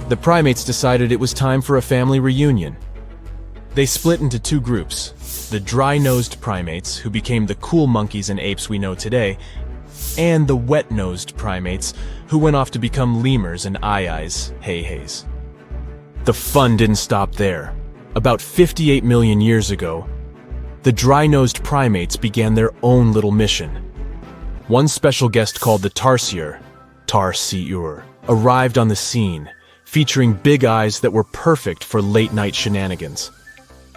the primates decided it was time for a family reunion. They split into two groups, the dry-nosed primates, who became the cool monkeys and apes we know today, and the wet-nosed primates, who went off to become lemurs and aye-ayes, hey-hays. The fun didn't stop there. About 58 million years ago, the dry-nosed primates began their own little mission. One special guest called the tarsier, arrived on the scene, featuring big eyes that were perfect for late-night shenanigans.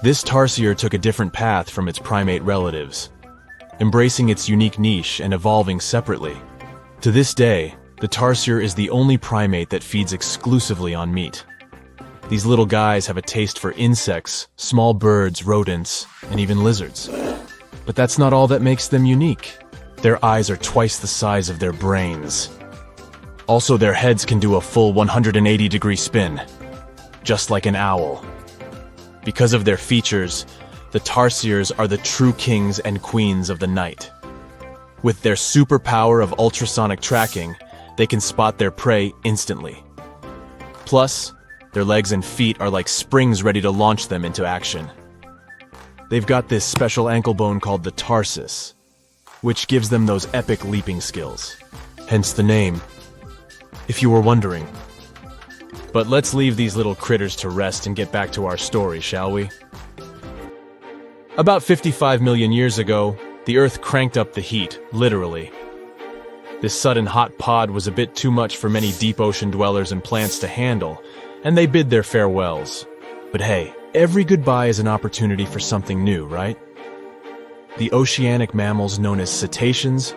This tarsier took a different path from its primate relatives, embracing its unique niche and evolving separately. To this day, the tarsier is the only primate that feeds exclusively on meat. These little guys have a taste for insects, small birds, rodents, and even lizards. But that's not all that makes them unique. Their eyes are twice the size of their brains. Also, their heads can do a full 180-degree spin, just like an owl. Because of their features, the tarsiers are the true kings and queens of the night. With their superpower of ultrasonic tracking, they can spot their prey instantly. Plus, their legs and feet are like springs ready to launch them into action. They've got this special ankle bone called the tarsus, which gives them those epic leaping skills. Hence the name, if you were wondering. But let's leave these little critters to rest and get back to our story, shall we? About 55 million years ago, the Earth cranked up the heat, literally. This sudden hot pod was a bit too much for many deep ocean dwellers and plants to handle, and they bid their farewells. But hey, every goodbye is an opportunity for something new, right? The oceanic mammals known as cetaceans,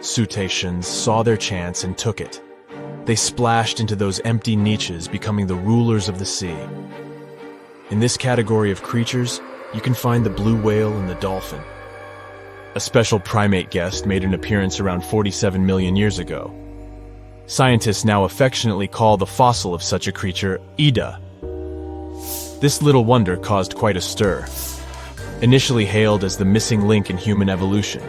saw their chance and took it. They splashed into those empty niches, becoming the rulers of the sea. In this category of creatures, you can find the blue whale and the dolphin. A special primate guest made an appearance around 47 million years ago. Scientists now affectionately call the fossil of such a creature Ida. This little wonder caused quite a stir. Initially hailed as the missing link in human evolution.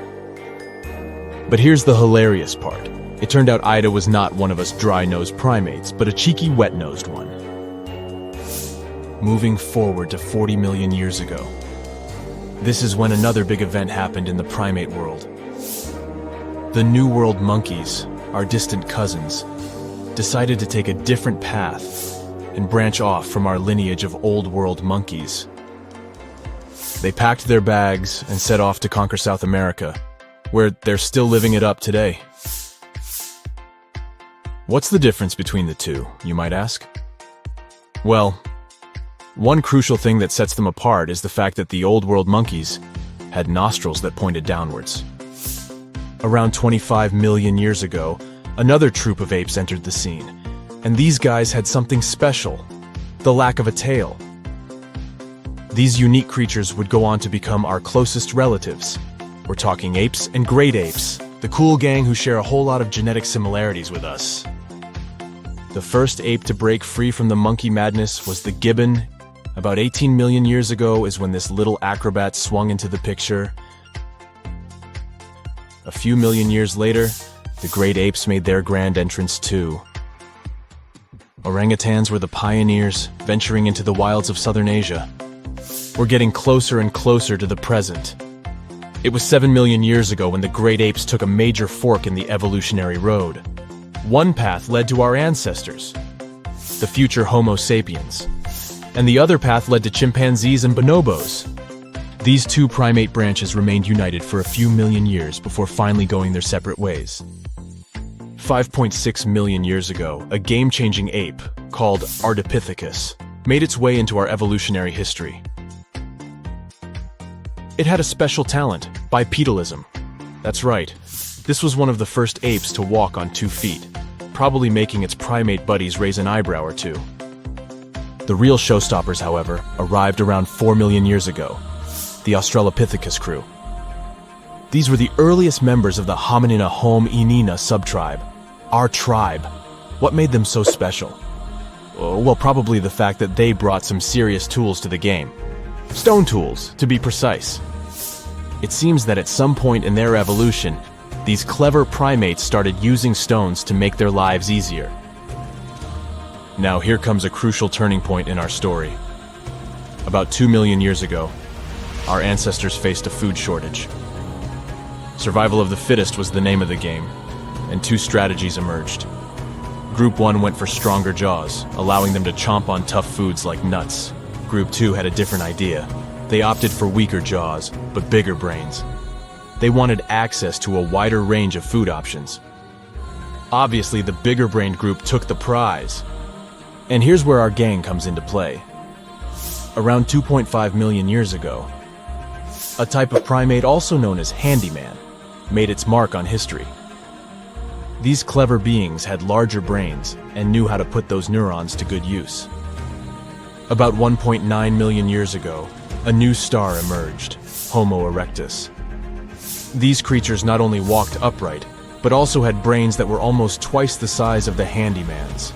But here's the hilarious part. It turned out Ida was not one of us dry-nosed primates, but a cheeky wet-nosed one. Moving forward to 40 million years ago. This is when another big event happened in the primate world. The New World monkeys, our distant cousins, decided to take a different path and branch off from our lineage of old-world monkeys. They packed their bags and set off to conquer South America, where they're still living it up today. What's the difference between the two, you might ask? Well, one crucial thing that sets them apart is the fact that the old-world monkeys had nostrils that pointed downwards. Around 25 million years ago, another troop of apes entered the scene, and these guys had something special: the lack of a tail. These unique creatures would go on to become our closest relatives. We're talking apes and great apes, the cool gang who share a whole lot of genetic similarities with us. The first ape to break free from the monkey madness was the gibbon. About 18 million years ago is when this little acrobat swung into the picture. A few million years later, the great apes made their grand entrance too. Orangutans were the pioneers, venturing into the wilds of southern Asia. We're getting closer and closer to the present. It was 7 million years ago when the great apes took a major fork in the evolutionary road. One path led to our ancestors, the future Homo sapiens, and the other path led to chimpanzees and bonobos. These two primate branches remained united for a few million years before finally going their separate ways. 5.6 million years ago, a game-changing ape called Ardipithecus made its way into our evolutionary history. It had a special talent, bipedalism. That's right, this was one of the first apes to walk on 2 feet, probably making its primate buddies raise an eyebrow or two. The real showstoppers, however, arrived around 4 million years ago, the Australopithecus crew. These were the earliest members of the Hominina hominina subtribe, our tribe. What made them so special? Well, probably the fact that they brought some serious tools to the game. Stone tools, to be precise. It seems that at some point in their evolution, these clever primates started using stones to make their lives easier. Now here comes a crucial turning point in our story. About 2 million years ago, our ancestors faced a food shortage. Survival of the fittest was the name of the game, and 2 strategies emerged. Group 1 went for stronger jaws, allowing them to chomp on tough foods like nuts. Group 2 had a different idea. They opted for weaker jaws, but bigger brains. They wanted access to a wider range of food options. Obviously, the bigger-brained group took the prize. And here's where our gang comes into play. Around 2.5 million years ago, a type of primate also known as handyman made its mark on history. These clever beings had larger brains and knew how to put those neurons to good use. About 1.9 million years ago, a new star emerged, Homo erectus. These creatures not only walked upright, but also had brains that were almost twice the size of the handyman's.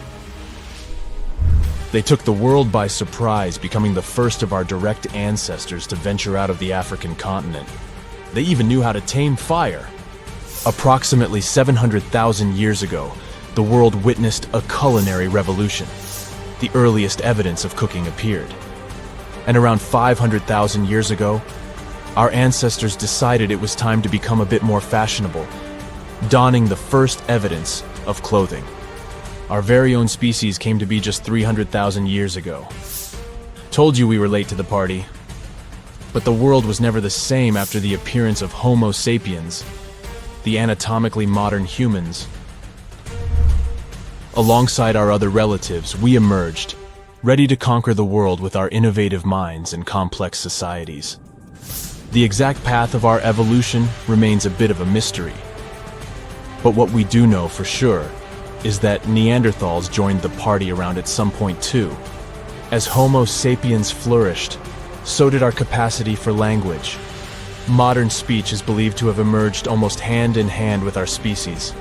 They took the world by surprise, becoming the first of our direct ancestors to venture out of the African continent. They even knew how to tame fire. Approximately 700,000 years ago, the world witnessed a culinary revolution. The earliest evidence of cooking appeared. And around 500,000 years ago, our ancestors decided it was time to become a bit more fashionable, donning the first evidence of clothing. Our very own species came to be just 300,000 years ago. Told you we were late to the party. But the world was never the same after the appearance of Homo sapiens, the anatomically modern humans. Alongside our other relatives, we emerged, ready to conquer the world with our innovative minds and complex societies. The exact path of our evolution remains a bit of a mystery. But what we do know for sure is that Neanderthals joined the party around at some point too. As Homo sapiens flourished, so did our capacity for language. Modern speech is believed to have emerged almost hand in hand with our species.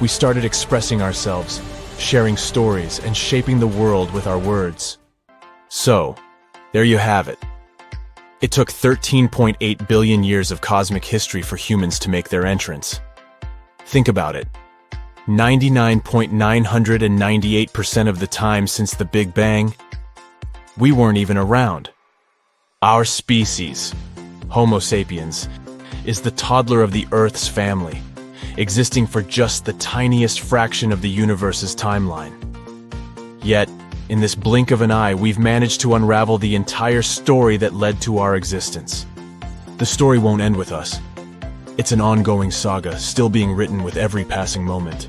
We started expressing ourselves, sharing stories, and shaping the world with our words. So, there you have it. It took 13.8 billion years of cosmic history for humans to make their entrance. Think about it. 99.998% of the time since the Big Bang, we weren't even around. Our species, Homo sapiens, is the toddler of the Earth's family, existing for just the tiniest fraction of the universe's timeline. Yet, In this blink of an eye, we've managed to unravel the entire story that led to our existence. The story won't end with us. It's an ongoing saga, still being written with every passing moment.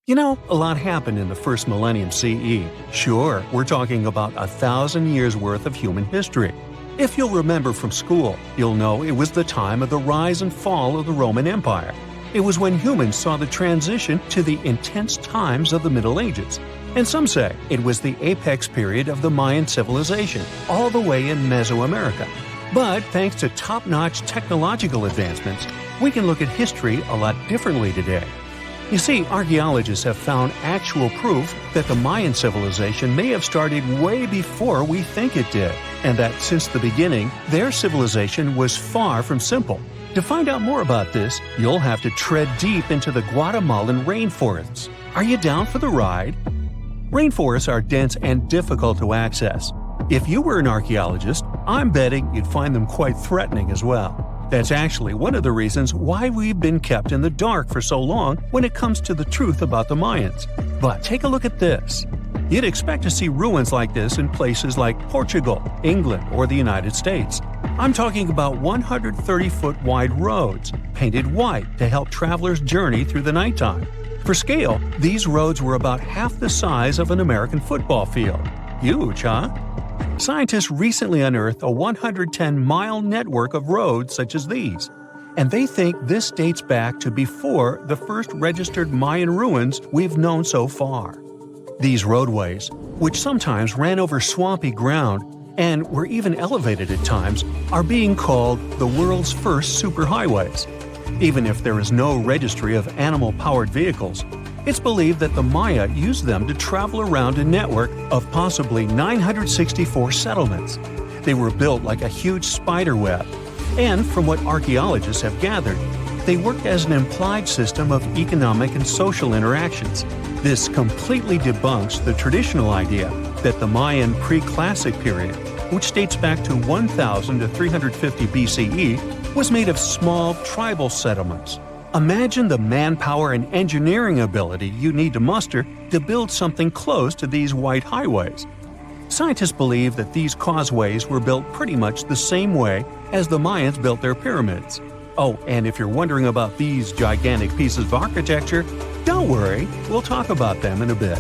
You know, a lot happened in the first millennium CE. Sure, we're talking about 1,000 years worth of human history. If you'll remember from school, you'll know it was the time of the rise and fall of the Roman Empire. It was when humans saw the transition to the intense times of the Middle Ages. And some say it was the apex period of the Mayan civilization, all the way in Mesoamerica. But thanks to top-notch technological advancements, we can look at history a lot differently today. You see, archaeologists have found actual proof that the Mayan civilization may have started way before we think it did, and that since the beginning, their civilization was far from simple. To find out more about this, you'll have to tread deep into the Guatemalan rainforests. Are you down for the ride? Rainforests are dense and difficult to access. If you were an archaeologist, I'm betting you'd find them quite threatening as well. That's actually one of the reasons why we've been kept in the dark for so long when it comes to the truth about the Mayans. But take a look at this. You'd expect to see ruins like this in places like Portugal, England, or the United States. I'm talking about 130-foot wide roads, painted white to help travelers journey through the nighttime. For scale, these roads were about half the size of an American football field. Huge, huh? Scientists recently unearthed a 110-mile network of roads such as these, and they think this dates back to before the first registered Mayan ruins we've known so far. These roadways, which sometimes ran over swampy ground and were even elevated at times, are being called the world's first superhighways. Even if there is no registry of animal-powered vehicles, it's believed that the Maya used them to travel around a network of possibly 964 settlements. They were built like a huge spider web, and from what archaeologists have gathered, they worked as an implied system of economic and social interactions. This completely debunks the traditional idea that the Mayan pre-classic period, which dates back to 1000 to 350 BCE, was made of small tribal settlements. Imagine the manpower and engineering ability you need to muster to build something close to these white highways. Scientists believe that these causeways were built pretty much the same way as the Mayans built their pyramids. Oh, and if you're wondering about these gigantic pieces of architecture, don't worry, we'll talk about them in a bit.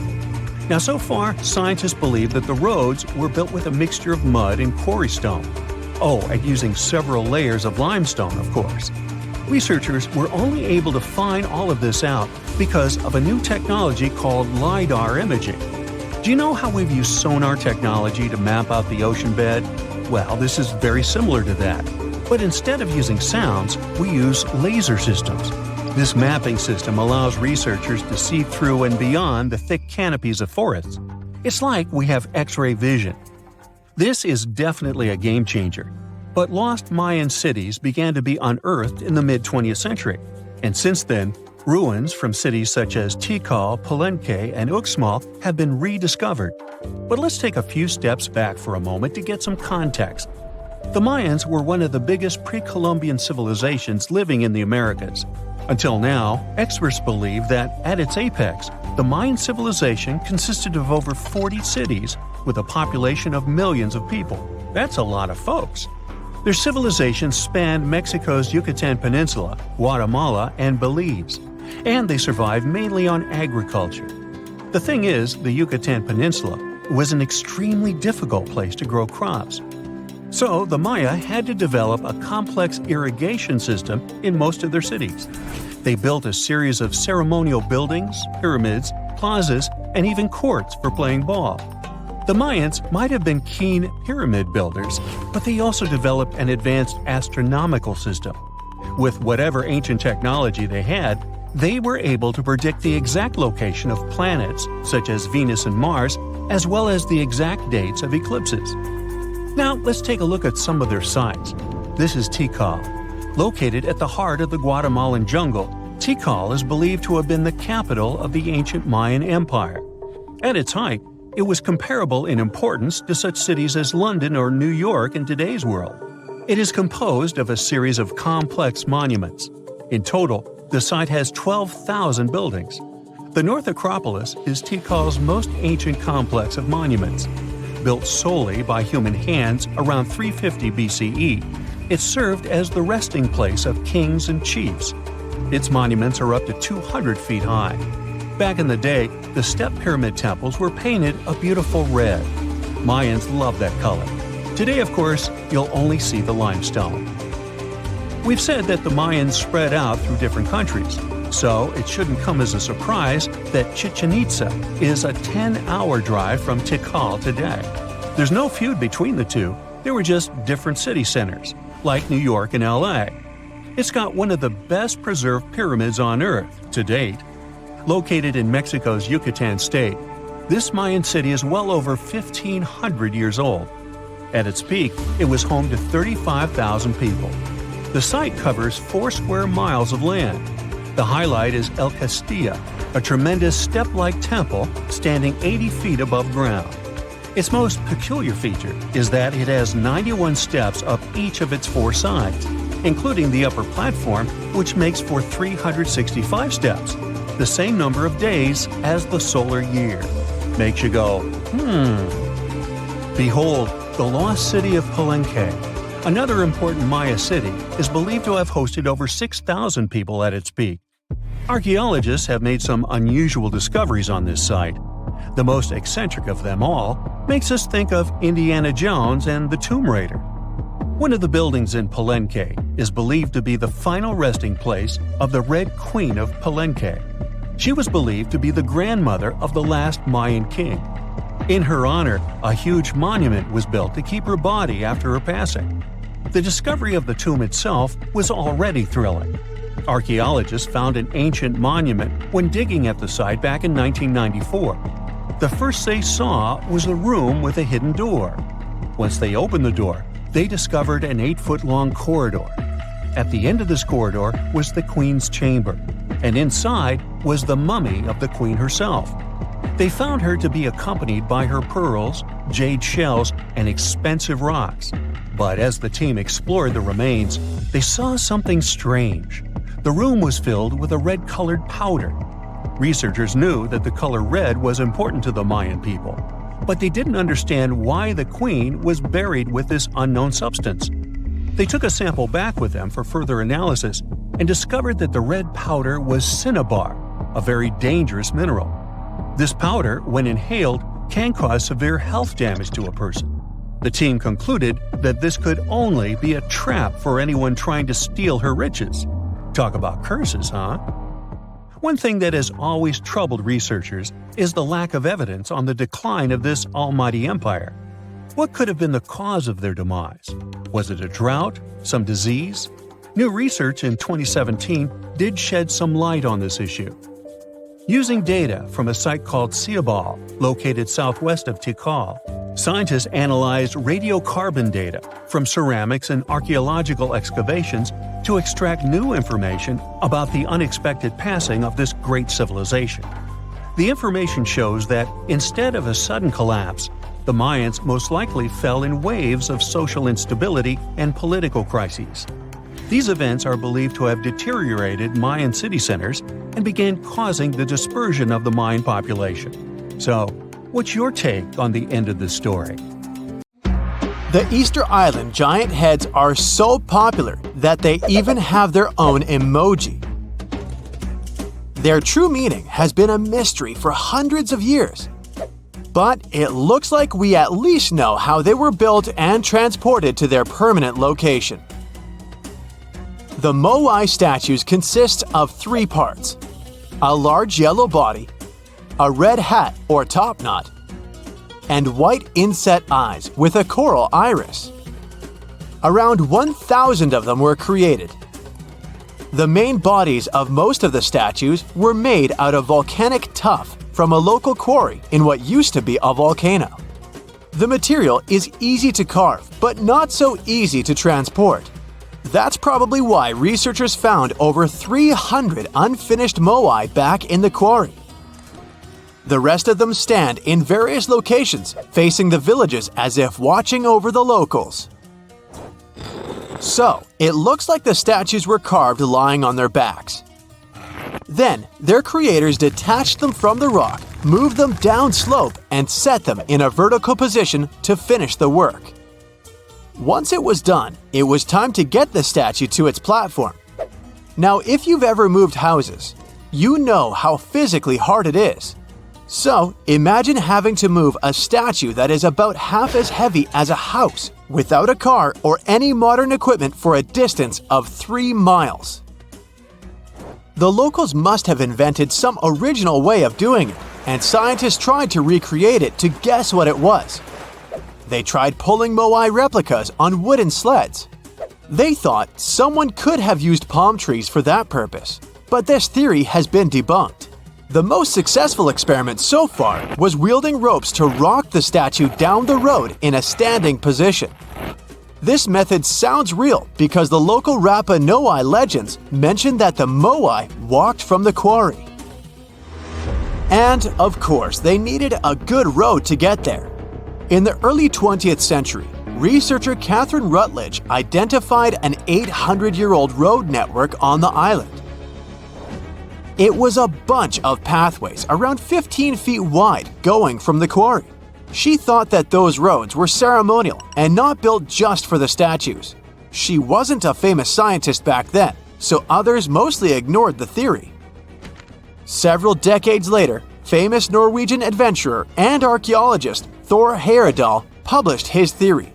Now, so far, scientists believe that the roads were built with a mixture of mud and quarry stone. Oh, and using several layers of limestone, of course. Researchers were only able to find all of this out because of a new technology called LiDAR imaging. Do you know how we've used sonar technology to map out the ocean bed? Well, this is very similar to that. But instead of using sounds, we use laser systems. This mapping system allows researchers to see through and beyond the thick canopies of forests. It's like we have X-ray vision. This is definitely a game changer. But lost Mayan cities began to be unearthed in the mid-20th century, and since then, ruins from cities such as Tikal, Palenque, and Uxmal have been rediscovered. But let's take a few steps back for a moment to get some context. The Mayans were one of the biggest pre-Columbian civilizations living in the Americas. Until now, experts believe that, at its apex, the Mayan civilization consisted of over 40 cities with a population of millions of people. That's a lot of folks. Their civilization spanned Mexico's Yucatan Peninsula, Guatemala, and Belize, and they survived mainly on agriculture. The thing is, the Yucatan Peninsula was an extremely difficult place to grow crops. So the Maya had to develop a complex irrigation system in most of their cities. They built a series of ceremonial buildings, pyramids, plazas, and even courts for playing ball. The Mayans might have been keen pyramid builders, but they also developed an advanced astronomical system. With whatever ancient technology they had, they were able to predict the exact location of planets, such as Venus and Mars, as well as the exact dates of eclipses. Now, let's take a look at some of their sites. This is Tikal. Located at the heart of the Guatemalan jungle, Tikal is believed to have been the capital of the ancient Mayan Empire. At its height, it was comparable in importance to such cities as London or New York in today's world. It is composed of a series of complex monuments. In total, the site has 12,000 buildings. The North Acropolis is Tikal's most ancient complex of monuments. Built solely by human hands around 350 BCE, it served as the resting place of kings and chiefs. Its monuments are up to 200 feet high. Back in the day, the step pyramid temples were painted a beautiful red. Mayans loved that color. Today, of course, you'll only see the limestone. We've said that the Mayans spread out through different countries, so it shouldn't come as a surprise that Chichen Itza is a 10-hour drive from Tikal today. There's no feud between the two, they were just different city centers, like New York and LA. It's got one of the best preserved pyramids on Earth to date. Located in Mexico's Yucatan state, this Mayan city is well over 1,500 years old. At its peak, it was home to 35,000 people. The site covers 4 square miles of land. The highlight is El Castillo, a tremendous step-like temple standing 80 feet above ground. Its most peculiar feature is that it has 91 steps up each of its 4 sides, including the upper platform, which makes for 365 steps, the same number of days as the solar year. Makes you go, Behold, the lost city of Palenque. Another important Maya city is believed to have hosted over 6,000 people at its peak. Archaeologists have made some unusual discoveries on this site. The most eccentric of them all makes us think of Indiana Jones and the Tomb Raider. One of the buildings in Palenque is believed to be the final resting place of the Red Queen of Palenque. She was believed to be the grandmother of the last Mayan king. In her honor, a huge monument was built to keep her body after her passing. The discovery of the tomb itself was already thrilling. Archaeologists found an ancient monument when digging at the site back in 1994. The first they saw was a room with a hidden door. Once they opened the door, they discovered an 8-foot-long corridor. At the end of this corridor was the queen's chamber, and inside was the mummy of the queen herself. They found her to be accompanied by her pearls, jade shells, and expensive rocks. But as the team explored the remains, they saw something strange. The room was filled with a red-colored powder. Researchers knew that the color red was important to the Mayan people, but they didn't understand why the queen was buried with this unknown substance. They took a sample back with them for further analysis and discovered that the red powder was cinnabar, a very dangerous mineral. This powder, when inhaled, can cause severe health damage to a person. The team concluded that this could only be a trap for anyone trying to steal her riches. Talk about curses, huh? One thing that has always troubled researchers is the lack of evidence on the decline of this almighty empire. What could have been the cause of their demise? Was it a drought? Some disease? New research in 2017 did shed some light on this issue. Using data from a site called Ciabal, located southwest of Tikal, scientists analyzed radiocarbon data from ceramics and archaeological excavations to extract new information about the unexpected passing of this great civilization. The information shows that instead of a sudden collapse, the Mayans most likely fell in waves of social instability and political crises. These events are believed to have deteriorated Mayan city centers and began causing the dispersion of the Mayan population. So, what's your take on the end of this story? The Easter Island giant heads are so popular that they even have their own emoji. Their true meaning has been a mystery for hundreds of years. But it looks like we at least know how they were built and transported to their permanent location. The Moai statues consist of 3 parts: a large yellow body, a red hat or top knot, and white inset eyes with a coral iris. Around 1,000 of them were created. The main bodies of most of the statues were made out of volcanic tuff from a local quarry in what used to be a volcano. The material is easy to carve, but not so easy to transport. That's probably why researchers found over 300 unfinished moai back in the quarry. The rest of them stand in various locations, facing the villages as if watching over the locals. So, it looks like the statues were carved lying on their backs. Then, their creators detached them from the rock, moved them downslope, and set them in a vertical position to finish the work. Once it was done, it was time to get the statue to its platform. Now, if you've ever moved houses, you know how physically hard it is. So, imagine having to move a statue that is about half as heavy as a house without a car or any modern equipment for a distance of 3 miles. The locals must have invented some original way of doing it, and scientists tried to recreate it to guess what it was. They tried pulling moai replicas on wooden sleds. They thought someone could have used palm trees for that purpose, but this theory has been debunked. The most successful experiment so far was wielding ropes to rock the statue down the road in a standing position. This method sounds real because the local Rapa Nui legends mention that the moai walked from the quarry. And, of course, they needed a good road to get there. In the early 20th century, researcher Catherine Rutledge identified an 800-year-old road network on the island. It was a bunch of pathways around 15 feet wide going from the quarry. She thought that those roads were ceremonial and not built just for the statues. She wasn't a famous scientist back then, so others mostly ignored the theory. Several decades later, famous Norwegian adventurer and archaeologist Thor Heyerdahl published his theory.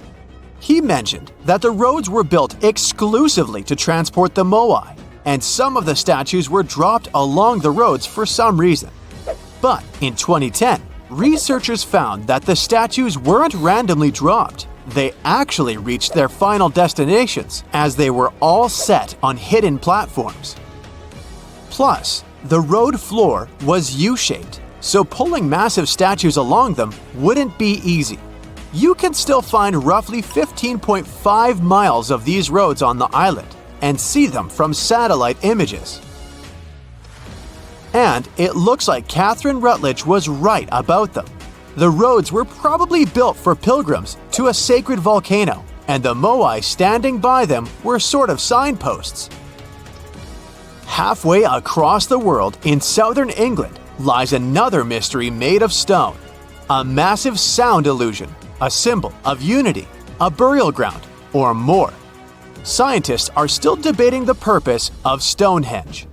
He mentioned that the roads were built exclusively to transport the moai, and some of the statues were dropped along the roads for some reason. But in 2010, researchers found that the statues weren't randomly dropped. They actually reached their final destinations, as they were all set on hidden platforms. Plus, the road floor was U-shaped, so pulling massive statues along them wouldn't be easy. You can still find roughly 15.5 miles of these roads on the island and see them from satellite images. And it looks like Catherine Rutledge was right about them. The roads were probably built for pilgrims to a sacred volcano, and the moai standing by them were sort of signposts. Halfway across the world in southern England lies another mystery made of stone, a massive sound illusion, a symbol of unity, a burial ground, or more. Scientists are still debating the purpose of Stonehenge.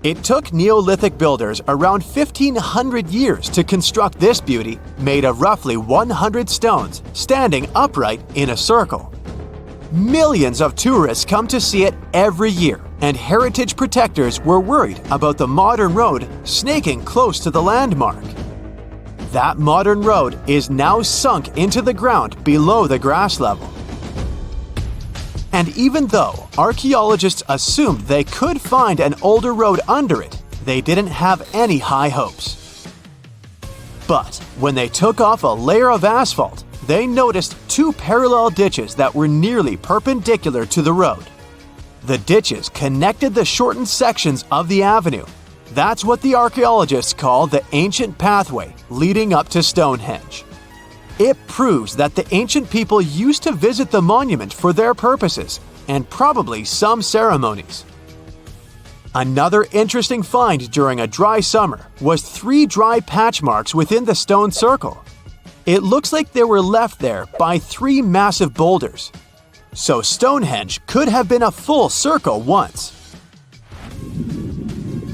It took Neolithic builders around 1,500 years to construct this beauty made of roughly 100 stones standing upright in a circle. Millions of tourists come to see it every year, and heritage protectors were worried about the modern road snaking close to the landmark. That modern road is now sunk into the ground below the grass level. And even though archaeologists assumed they could find an older road under it, they didn't have any high hopes. But when they took off a layer of asphalt, they noticed 2 parallel ditches that were nearly perpendicular to the road. The ditches connected the shortened sections of the avenue. That's what the archaeologists call the ancient pathway leading up to Stonehenge. It proves that the ancient people used to visit the monument for their purposes, and probably some ceremonies. Another interesting find during a dry summer was 3 dry patch marks within the stone circle. It looks like they were left there by 3 massive boulders. So Stonehenge could have been a full circle once.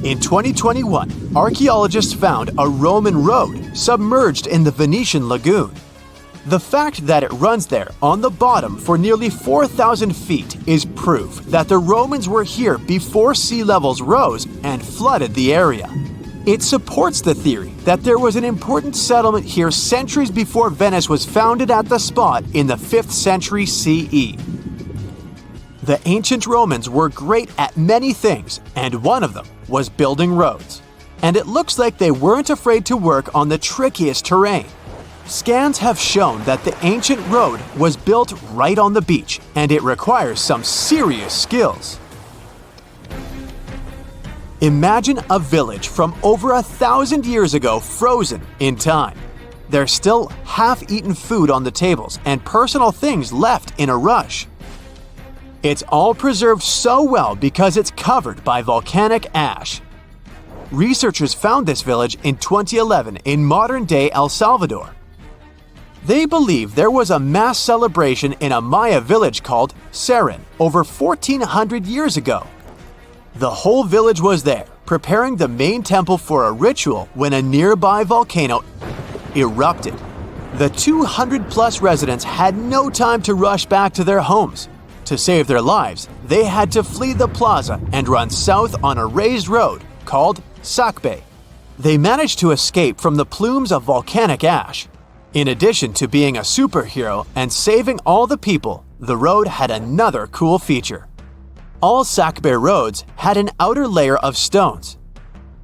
In 2021, archaeologists found a Roman road submerged in the Venetian lagoon. The fact that it runs there on the bottom for nearly 4,000 feet is proof that the Romans were here before sea levels rose and flooded the area. It supports the theory that there was an important settlement here centuries before Venice was founded at the spot in the 5th century CE. The ancient Romans were great at many things, and one of them was building roads. And it looks like they weren't afraid to work on the trickiest terrain. Scans have shown that the ancient road was built right on the beach, and it requires some serious skills. Imagine a village from over 1,000 years ago frozen in time. There's still half-eaten food on the tables and personal things left in a rush. It's all preserved so well because it's covered by volcanic ash. Researchers found this village in 2011 in modern-day El Salvador. They believe there was a mass celebration in a Maya village called Sarin over 1,400 years ago. The whole village was there, preparing the main temple for a ritual when a nearby volcano erupted. The 200-plus residents had no time to rush back to their homes. To save their lives, they had to flee the plaza and run south on a raised road called Sakbe. They managed to escape from the plumes of volcanic ash. In addition to being a superhero and saving all the people, the road had another cool feature. All Sakbe roads had an outer layer of stones,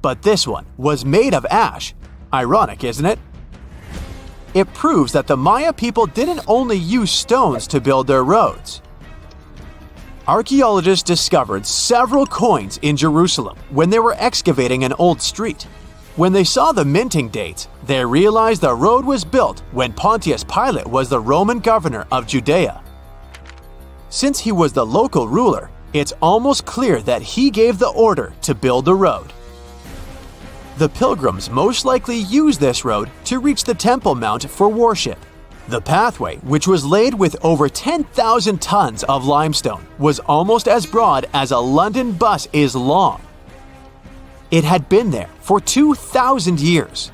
but this one was made of ash. Ironic, isn't it? It proves that the Maya people didn't only use stones to build their roads. Archaeologists discovered several coins in Jerusalem when they were excavating an old street. When they saw the minting dates, they realized the road was built when Pontius Pilate was the Roman governor of Judea. Since he was the local ruler, it's almost clear that he gave the order to build the road. The pilgrims most likely used this road to reach the Temple Mount for worship. The pathway, which was laid with over 10,000 tons of limestone, was almost as broad as a London bus is long. It had been there for 2,000 years.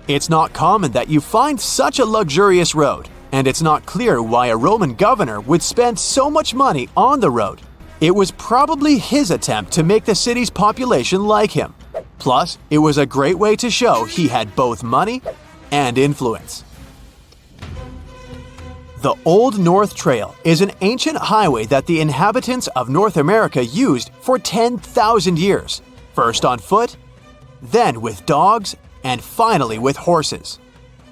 It's not common that you find such a luxurious road, and it's not clear why a Roman governor would spend so much money on the road. It was probably his attempt to make the city's population like him. Plus, it was a great way to show he had both money and influence. The Old North Trail is an ancient highway that the inhabitants of North America used for 10,000 years. First on foot, then with dogs, and finally with horses.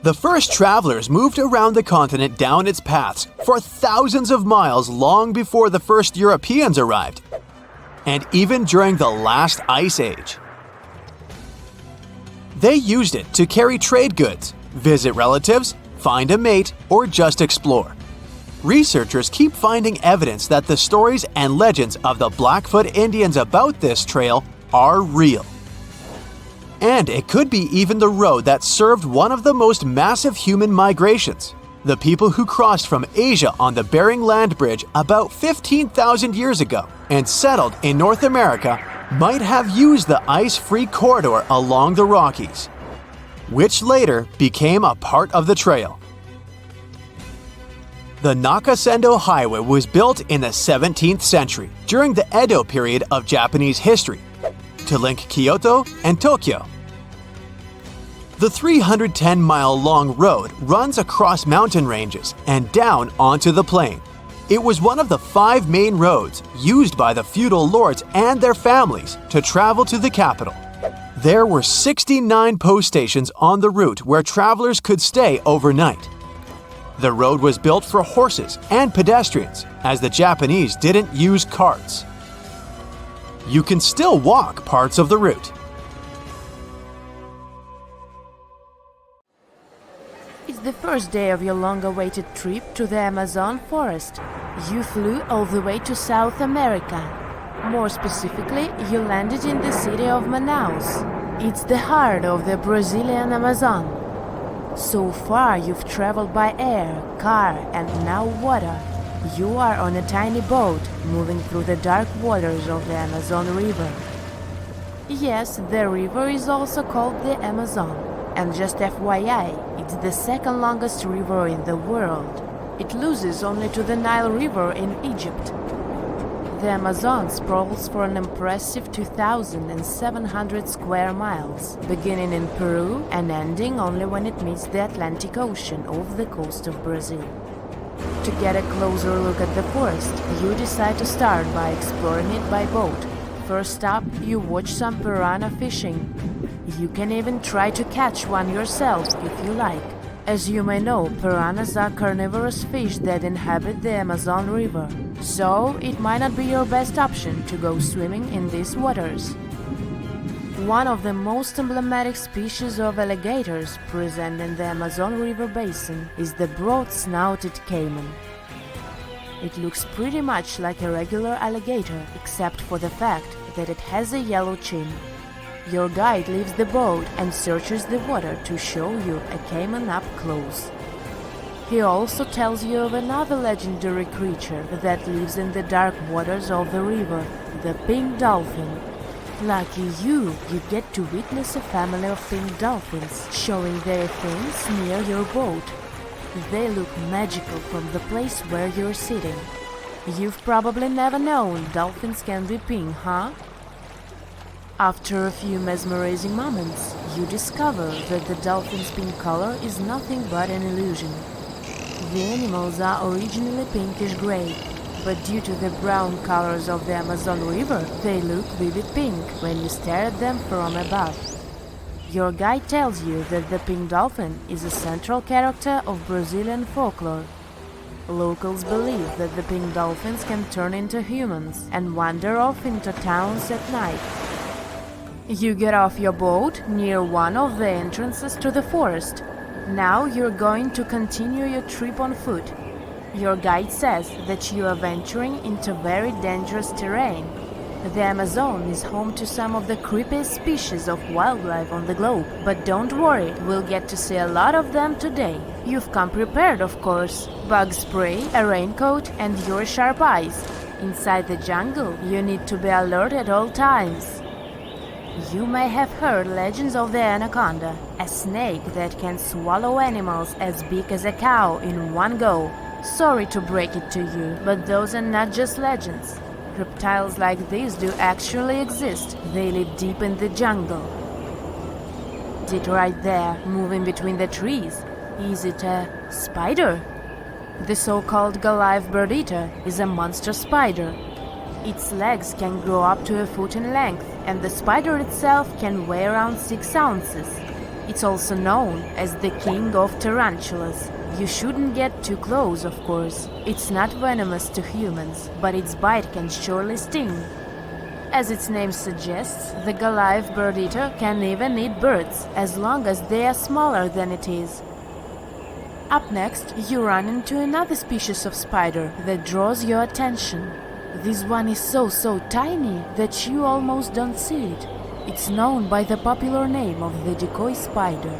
The first travelers moved around the continent down its paths for thousands of miles long before the first Europeans arrived, and even during the last ice age. They used it to carry trade goods, visit relatives, find a mate, or just explore. Researchers keep finding evidence that the stories and legends of the Blackfoot Indians about this trail are real. And it could be even the road that served one of the most massive human migrations. The people who crossed from Asia on the Bering Land Bridge about 15,000 years ago and settled in North America might have used the ice-free corridor along the Rockies, which later became a part of the trail. The Nakasendo Highway was built in the 17th century during the Edo period of Japanese history to link Kyoto and Tokyo. The 310-mile-long road runs across mountain ranges and down onto the plain. It was one of the 5 main roads used by the feudal lords and their families to travel to the capital. There were 69 post stations on the route where travelers could stay overnight. The road was built for horses and pedestrians, as the Japanese didn't use carts. You can still walk parts of the route. It's the first day of your long-awaited trip to the Amazon forest. You flew all the way to South America. More specifically, you landed in the city of Manaus. It's the heart of the Brazilian Amazon. So far, you've traveled by air, car, and now water. You are on a tiny boat, moving through the dark waters of the Amazon River. Yes, the river is also called the Amazon. And just FYI, it's the second longest river in the world. It loses only to the Nile River in Egypt. The Amazon sprawls for an impressive 2,700 square miles, beginning in Peru and ending only when it meets the Atlantic Ocean off the coast of Brazil. To get a closer look at the forest, you decide to start by exploring it by boat. First up, you watch some piranha fishing. You can even try to catch one yourself if you like. As you may know, piranhas are carnivorous fish that inhabit the Amazon River, so it might not be your best option to go swimming in these waters. One of the most emblematic species of alligators present in the Amazon River basin is the broad-snouted caiman. It looks pretty much like a regular alligator, except for the fact that it has a yellow chin. Your guide leaves the boat and searches the water to show you a caiman up close. He also tells you of another legendary creature that lives in the dark waters of the river, the pink dolphin. Lucky you get to witness a family of pink dolphins showing their fins near your boat. They look magical from the place where you're sitting. You've probably never known dolphins can be pink, huh? After a few mesmerizing moments, you discover that the dolphin's pink color is nothing but an illusion. The animals are originally pinkish-gray, but due to the brown colors of the Amazon River, they look vivid pink when you stare at them from above. Your guide tells you that the pink dolphin is a central character of Brazilian folklore. Locals believe that the pink dolphins can turn into humans and wander off into towns at night. You get off your boat near one of the entrances to the forest. Now you're going to continue your trip on foot. Your guide says that you are venturing into very dangerous terrain. The Amazon is home to some of the creepiest species of wildlife on the globe, but don't worry, we'll get to see a lot of them today. You've come prepared, of course. Bug spray, a raincoat, and your sharp eyes. Inside the jungle, you need to be alert at all times. You may have heard legends of the anaconda, a snake that can swallow animals as big as a cow in one go. Sorry to break it to you, but those are not just legends. Reptiles like these do actually exist. They live deep in the jungle. It right there, moving between the trees. Is it a spider? The so-called Goliath bird-eater is a monster spider. Its legs can grow up to a foot in length, and the spider itself can weigh around 6 ounces. It's also known as the king of tarantulas. You shouldn't get too close, of course. It's not venomous to humans, but its bite can surely sting. As its name suggests, the Goliath bird-eater can even eat birds, as long as they are smaller than it is. Up next, you run into another species of spider that draws your attention. This one is so tiny that you almost don't see it. It's known by the popular name of the decoy spider.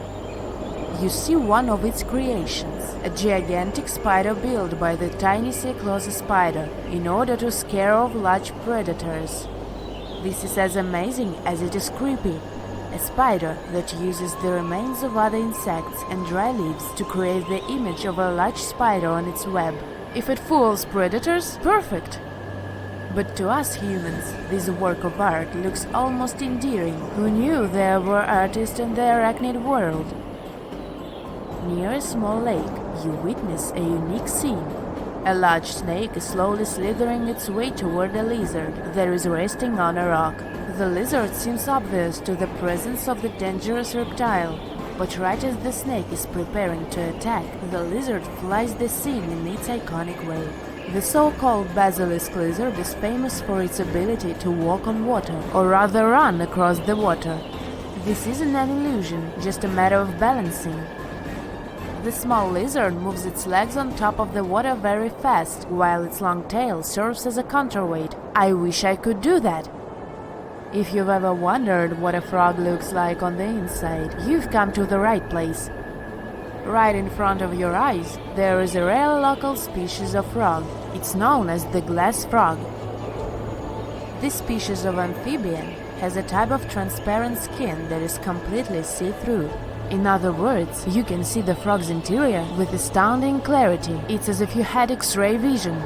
You see one of its creations, a gigantic spider built by the tiny Cyclosa spider in order to scare off large predators. This is as amazing as it is creepy. A spider that uses the remains of other insects and dry leaves to create the image of a large spider on its web. If it fools predators, perfect! But to us humans, this work of art looks almost endearing. Who knew there were artists in the arachnid world? Near a small lake, you witness a unique scene. A large snake is slowly slithering its way toward a lizard that is resting on a rock. The lizard seems obvious to the presence of the dangerous reptile, but right as the snake is preparing to attack, the lizard flies the scene in its iconic way. The so-called basilisk lizard is famous for its ability to walk on water, or rather run across the water. This isn't an illusion, just a matter of balancing. The small lizard moves its legs on top of the water very fast, while its long tail serves as a counterweight. I wish I could do that. If you've ever wondered what a frog looks like on the inside, you've come to the right place. Right in front of your eyes, there is a rare local species of frog. It's known as the glass frog. This species of amphibian has a type of transparent skin that is completely see-through. In other words, you can see the frog's interior with astounding clarity. It's as if you had X-ray vision.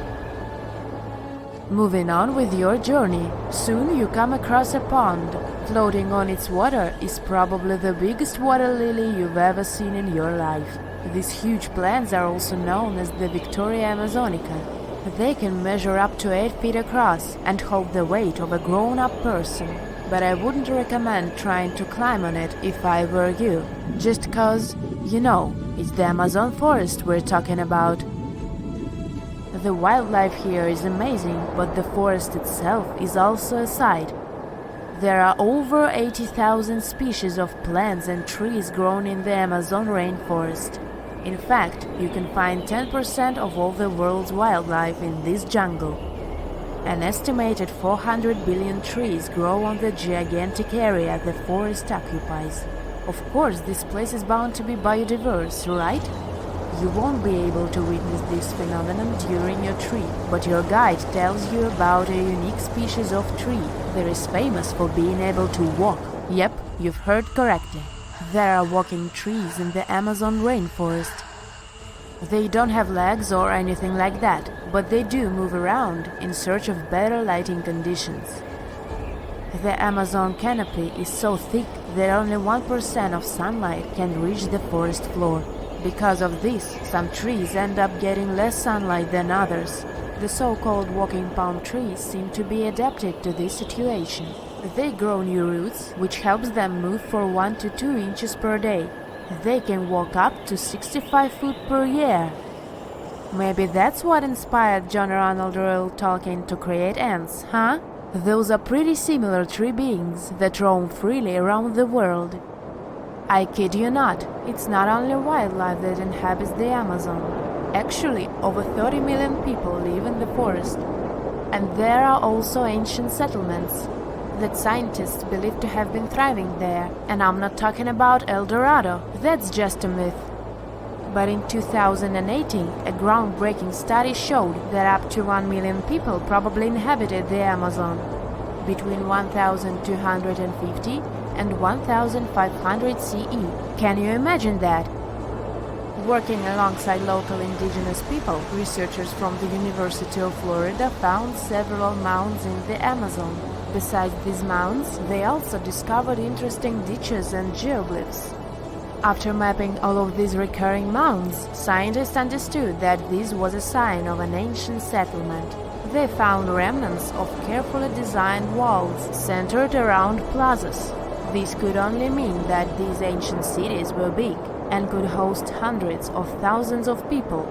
Moving on with your journey, soon you come across a pond. Floating on its water is probably the biggest water lily you've ever seen in your life. These huge plants are also known as the Victoria Amazonica. They can measure up to 8 feet across and hold the weight of a grown-up person. But I wouldn't recommend trying to climb on it if I were you. Just cause, you know, it's the Amazon forest we're talking about. The wildlife here is amazing, but the forest itself is also a sight. There are over 80,000 species of plants and trees grown in the Amazon rainforest. In fact, you can find 10% of all the world's wildlife in this jungle. An estimated 400 billion trees grow on the gigantic area the forest occupies. Of course, this place is bound to be biodiverse, right? You won't be able to witness this phenomenon during your trip, but your guide tells you about a unique species of tree that is famous for being able to walk. Yep, you've heard correctly. There are walking trees in the Amazon rainforest. They don't have legs or anything like that, but they do move around in search of better lighting conditions. The Amazon canopy is so thick that only 1% of sunlight can reach the forest floor. Because of this, some trees end up getting less sunlight than others. The so-called walking palm trees seem to be adapted to this situation. They grow new roots, which helps them move for 1 to 2 inches per day. They can walk up to 65 feet per year. Maybe that's what inspired John Ronald Reuel Tolkien to create ants, huh? Those are pretty similar tree beings that roam freely around the world. I kid you not, it's not only wildlife that inhabits the Amazon. Actually, over 30 million people live in the forest. And there are also ancient settlements that scientists believe to have been thriving there. And I'm not talking about El Dorado, that's just a myth. But in 2018, a groundbreaking study showed that up to 1 million people probably inhabited the Amazon, between 1,250 and 1,500 CE. Can you imagine that? Working alongside local indigenous people, researchers from the University of Florida found several mounds in the Amazon. Besides these mounds, they also discovered interesting ditches and geoglyphs. After mapping all of these recurring mounds, scientists understood that this was a sign of an ancient settlement. They found remnants of carefully designed walls centered around plazas. This could only mean that these ancient cities were big and could host hundreds of thousands of people.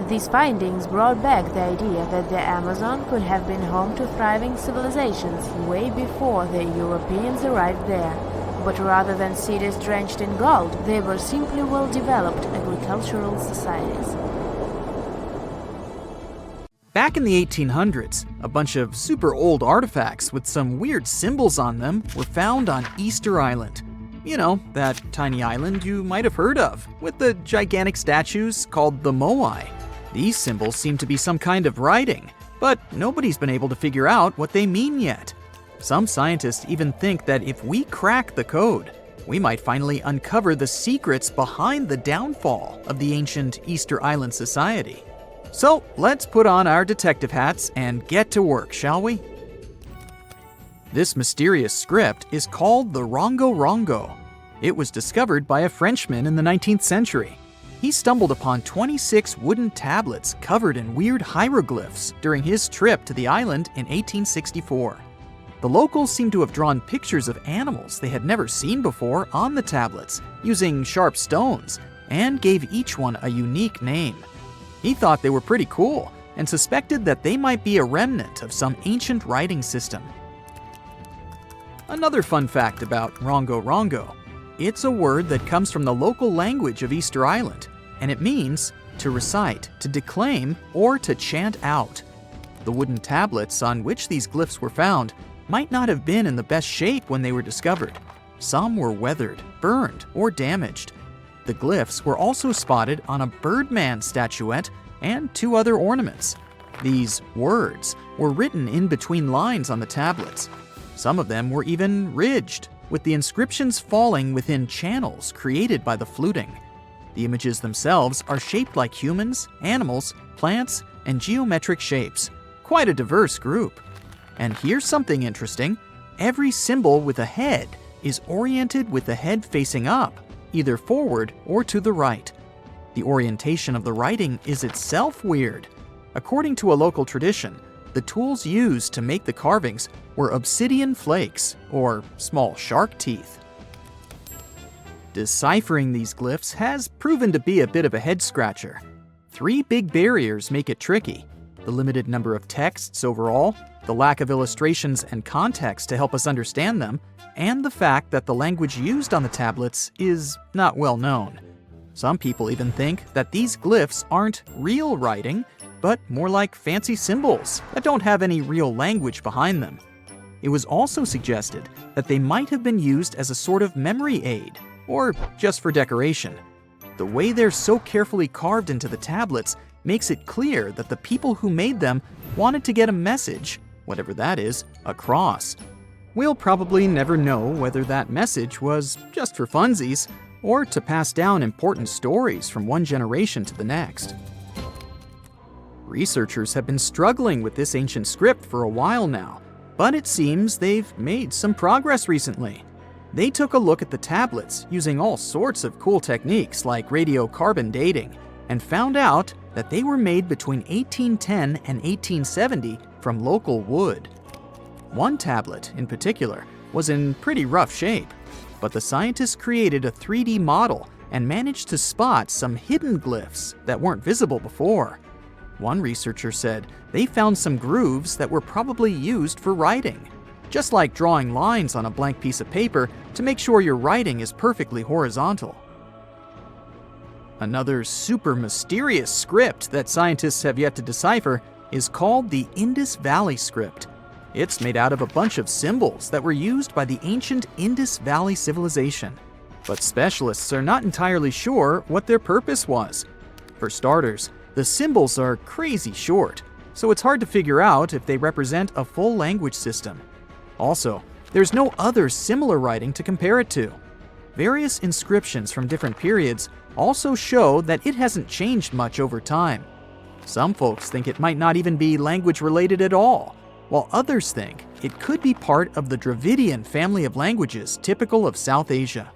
These findings brought back the idea that the Amazon could have been home to thriving civilizations way before the Europeans arrived there. But rather than cities drenched in gold, they were simply well-developed agricultural societies. Back in the 1800s, a bunch of super old artifacts with some weird symbols on them were found on Easter Island. You know, that tiny island you might have heard of, with the gigantic statues called the Moai. These symbols seem to be some kind of writing, but nobody's been able to figure out what they mean yet. Some scientists even think that if we crack the code, we might finally uncover the secrets behind the downfall of the ancient Easter Island society. So let's put on our detective hats and get to work, shall we? This mysterious script is called the Rongo Rongo. It was discovered by a Frenchman in the 19th century. He stumbled upon 26 wooden tablets covered in weird hieroglyphs during his trip to the island in 1864. The locals seemed to have drawn pictures of animals they had never seen before on the tablets, using sharp stones, and gave each one a unique name. He thought they were pretty cool, and suspected that they might be a remnant of some ancient writing system. Another fun fact about Rongo Rongo: it's a word that comes from the local language of Easter Island, and it means to recite, to declaim, or to chant out. The wooden tablets on which these glyphs were found might not have been in the best shape when they were discovered. Some were weathered, burned, or damaged. The glyphs were also spotted on a Birdman statuette and 2 other ornaments. These words were written in between lines on the tablets. Some of them were even ridged, with the inscriptions falling within channels created by the fluting. The images themselves are shaped like humans, animals, plants, and geometric shapes. Quite a diverse group. And here's something interesting. Every symbol with a head is oriented with the head facing up, either forward or to the right. The orientation of the writing is itself weird. According to a local tradition, the tools used to make the carvings were obsidian flakes, or small shark teeth. Deciphering these glyphs has proven to be a bit of a head-scratcher. 3 big barriers make it tricky: the limited number of texts overall, the lack of illustrations and context to help us understand them, and the fact that the language used on the tablets is not well known. Some people even think that these glyphs aren't real writing, but more like fancy symbols that don't have any real language behind them. It was also suggested that they might have been used as a sort of memory aid, or just for decoration. The way they're so carefully carved into the tablets makes it clear that the people who made them wanted to get a message, whatever that is, across. We'll probably never know whether that message was just for funsies, or to pass down important stories from one generation to the next. Researchers have been struggling with this ancient script for a while now, but it seems they've made some progress recently. They took a look at the tablets using all sorts of cool techniques like radiocarbon dating, and found out that they were made between 1810 and 1870 from local wood. One tablet, in particular, was in pretty rough shape, but the scientists created a 3D model and managed to spot some hidden glyphs that weren't visible before. One researcher said they found some grooves that were probably used for writing, just like drawing lines on a blank piece of paper to make sure your writing is perfectly horizontal. Another super mysterious script that scientists have yet to decipher is called the Indus Valley script. It's made out of a bunch of symbols that were used by the ancient Indus Valley civilization, but specialists are not entirely sure what their purpose was. For starters, the symbols are crazy short, so it's hard to figure out if they represent a full language system. Also, there's no other similar writing to compare it to. Various inscriptions from different periods also show that it hasn't changed much over time. Some folks think it might not even be language related at all, while others think it could be part of the Dravidian family of languages typical of South Asia.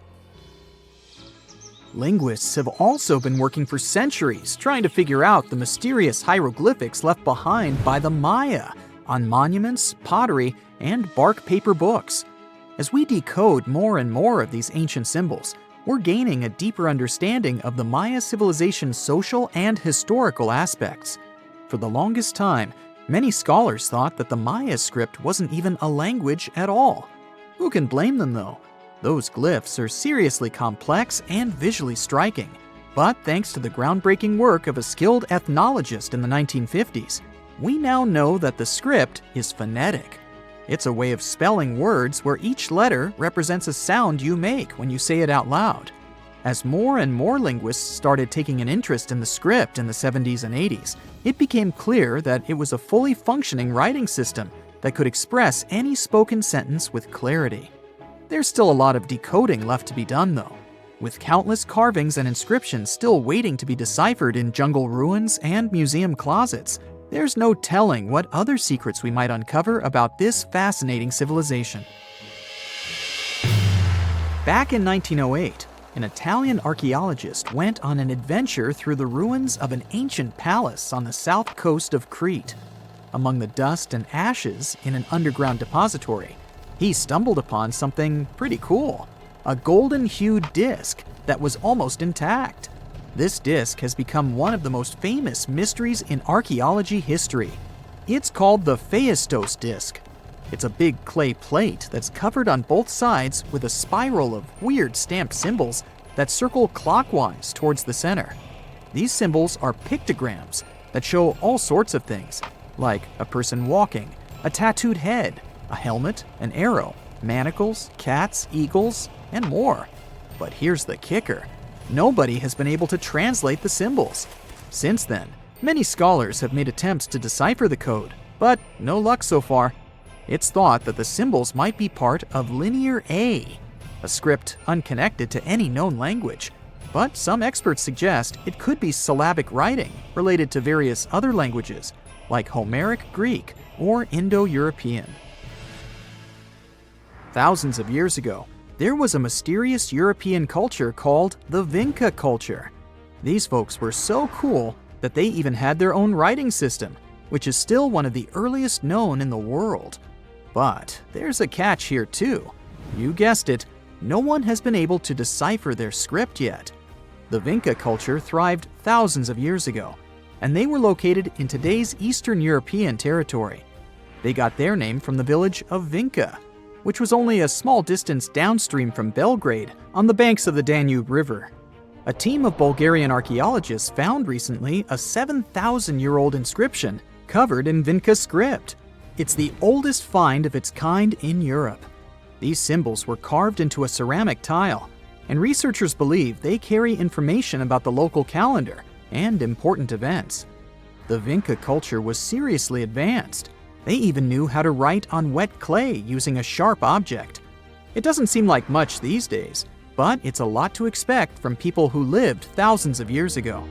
Linguists have also been working for centuries trying to figure out the mysterious hieroglyphics left behind by the Maya on monuments, pottery, and bark paper books. As we decode more and more of these ancient symbols, we're gaining a deeper understanding of the Maya civilization's social and historical aspects. For the longest time, many scholars thought that the Maya script wasn't even a language at all. Who can blame them, though? Those glyphs are seriously complex and visually striking. But thanks to the groundbreaking work of a skilled ethnologist in the 1950s, we now know that the script is phonetic. It's a way of spelling words where each letter represents a sound you make when you say it out loud. As more and more linguists started taking an interest in the script in the 70s and 80s, it became clear that it was a fully functioning writing system that could express any spoken sentence with clarity. There's still a lot of decoding left to be done, though, with countless carvings and inscriptions still waiting to be deciphered in jungle ruins and museum closets. There's no telling what other secrets we might uncover about this fascinating civilization. Back in 1908, an Italian archaeologist went on an adventure through the ruins of an ancient palace on the south coast of Crete. Among the dust and ashes in an underground depository, he stumbled upon something pretty cool, a golden-hued disc that was almost intact. This disc has become one of the most famous mysteries in archaeology history. It's called the Phaistos disc. It's a big clay plate that's covered on both sides with a spiral of weird stamped symbols that circle clockwise towards the center. These symbols are pictograms that show all sorts of things, like a person walking, a tattooed head, a helmet, an arrow, manacles, cats, eagles, and more. But here's the kicker. Nobody has been able to translate the symbols. Since then, many scholars have made attempts to decipher the code, but no luck so far. It's thought that the symbols might be part of Linear A, a script unconnected to any known language. But some experts suggest it could be syllabic writing related to various other languages, like Homeric Greek or Indo-European. Thousands of years ago, there was a mysterious European culture called the Vinca culture. These folks were so cool that they even had their own writing system, which is still one of the earliest known in the world. But there's a catch here too. You guessed it, no one has been able to decipher their script yet. The Vinca culture thrived thousands of years ago, and they were located in today's Eastern European territory. They got their name from the village of Vinca, which was only a small distance downstream from Belgrade on the banks of the Danube River. A team of Bulgarian archaeologists found recently a 7,000-year-old inscription covered in Vinca script. It's the oldest find of its kind in Europe. These symbols were carved into a ceramic tile, and researchers believe they carry information about the local calendar and important events. The Vinca culture was seriously advanced. They even knew how to write on wet clay using a sharp object. It doesn't seem like much these days, but it's a lot to expect from people who lived thousands of years ago.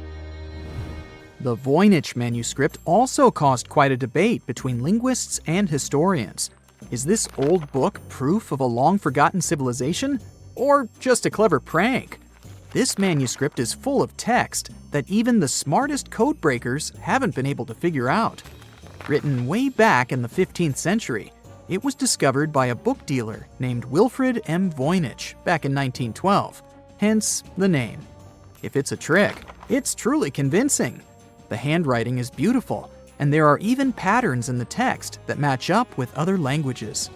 The Voynich manuscript also caused quite a debate between linguists and historians. Is this old book proof of a long-forgotten civilization, or just a clever prank? This manuscript is full of text that even the smartest code breakers haven't been able to figure out. Written way back in the 15th century, it was discovered by a book dealer named Wilfred M. Voynich back in 1912, hence the name. If it's a trick, it's truly convincing. The handwriting is beautiful, and there are even patterns in the text that match up with other languages.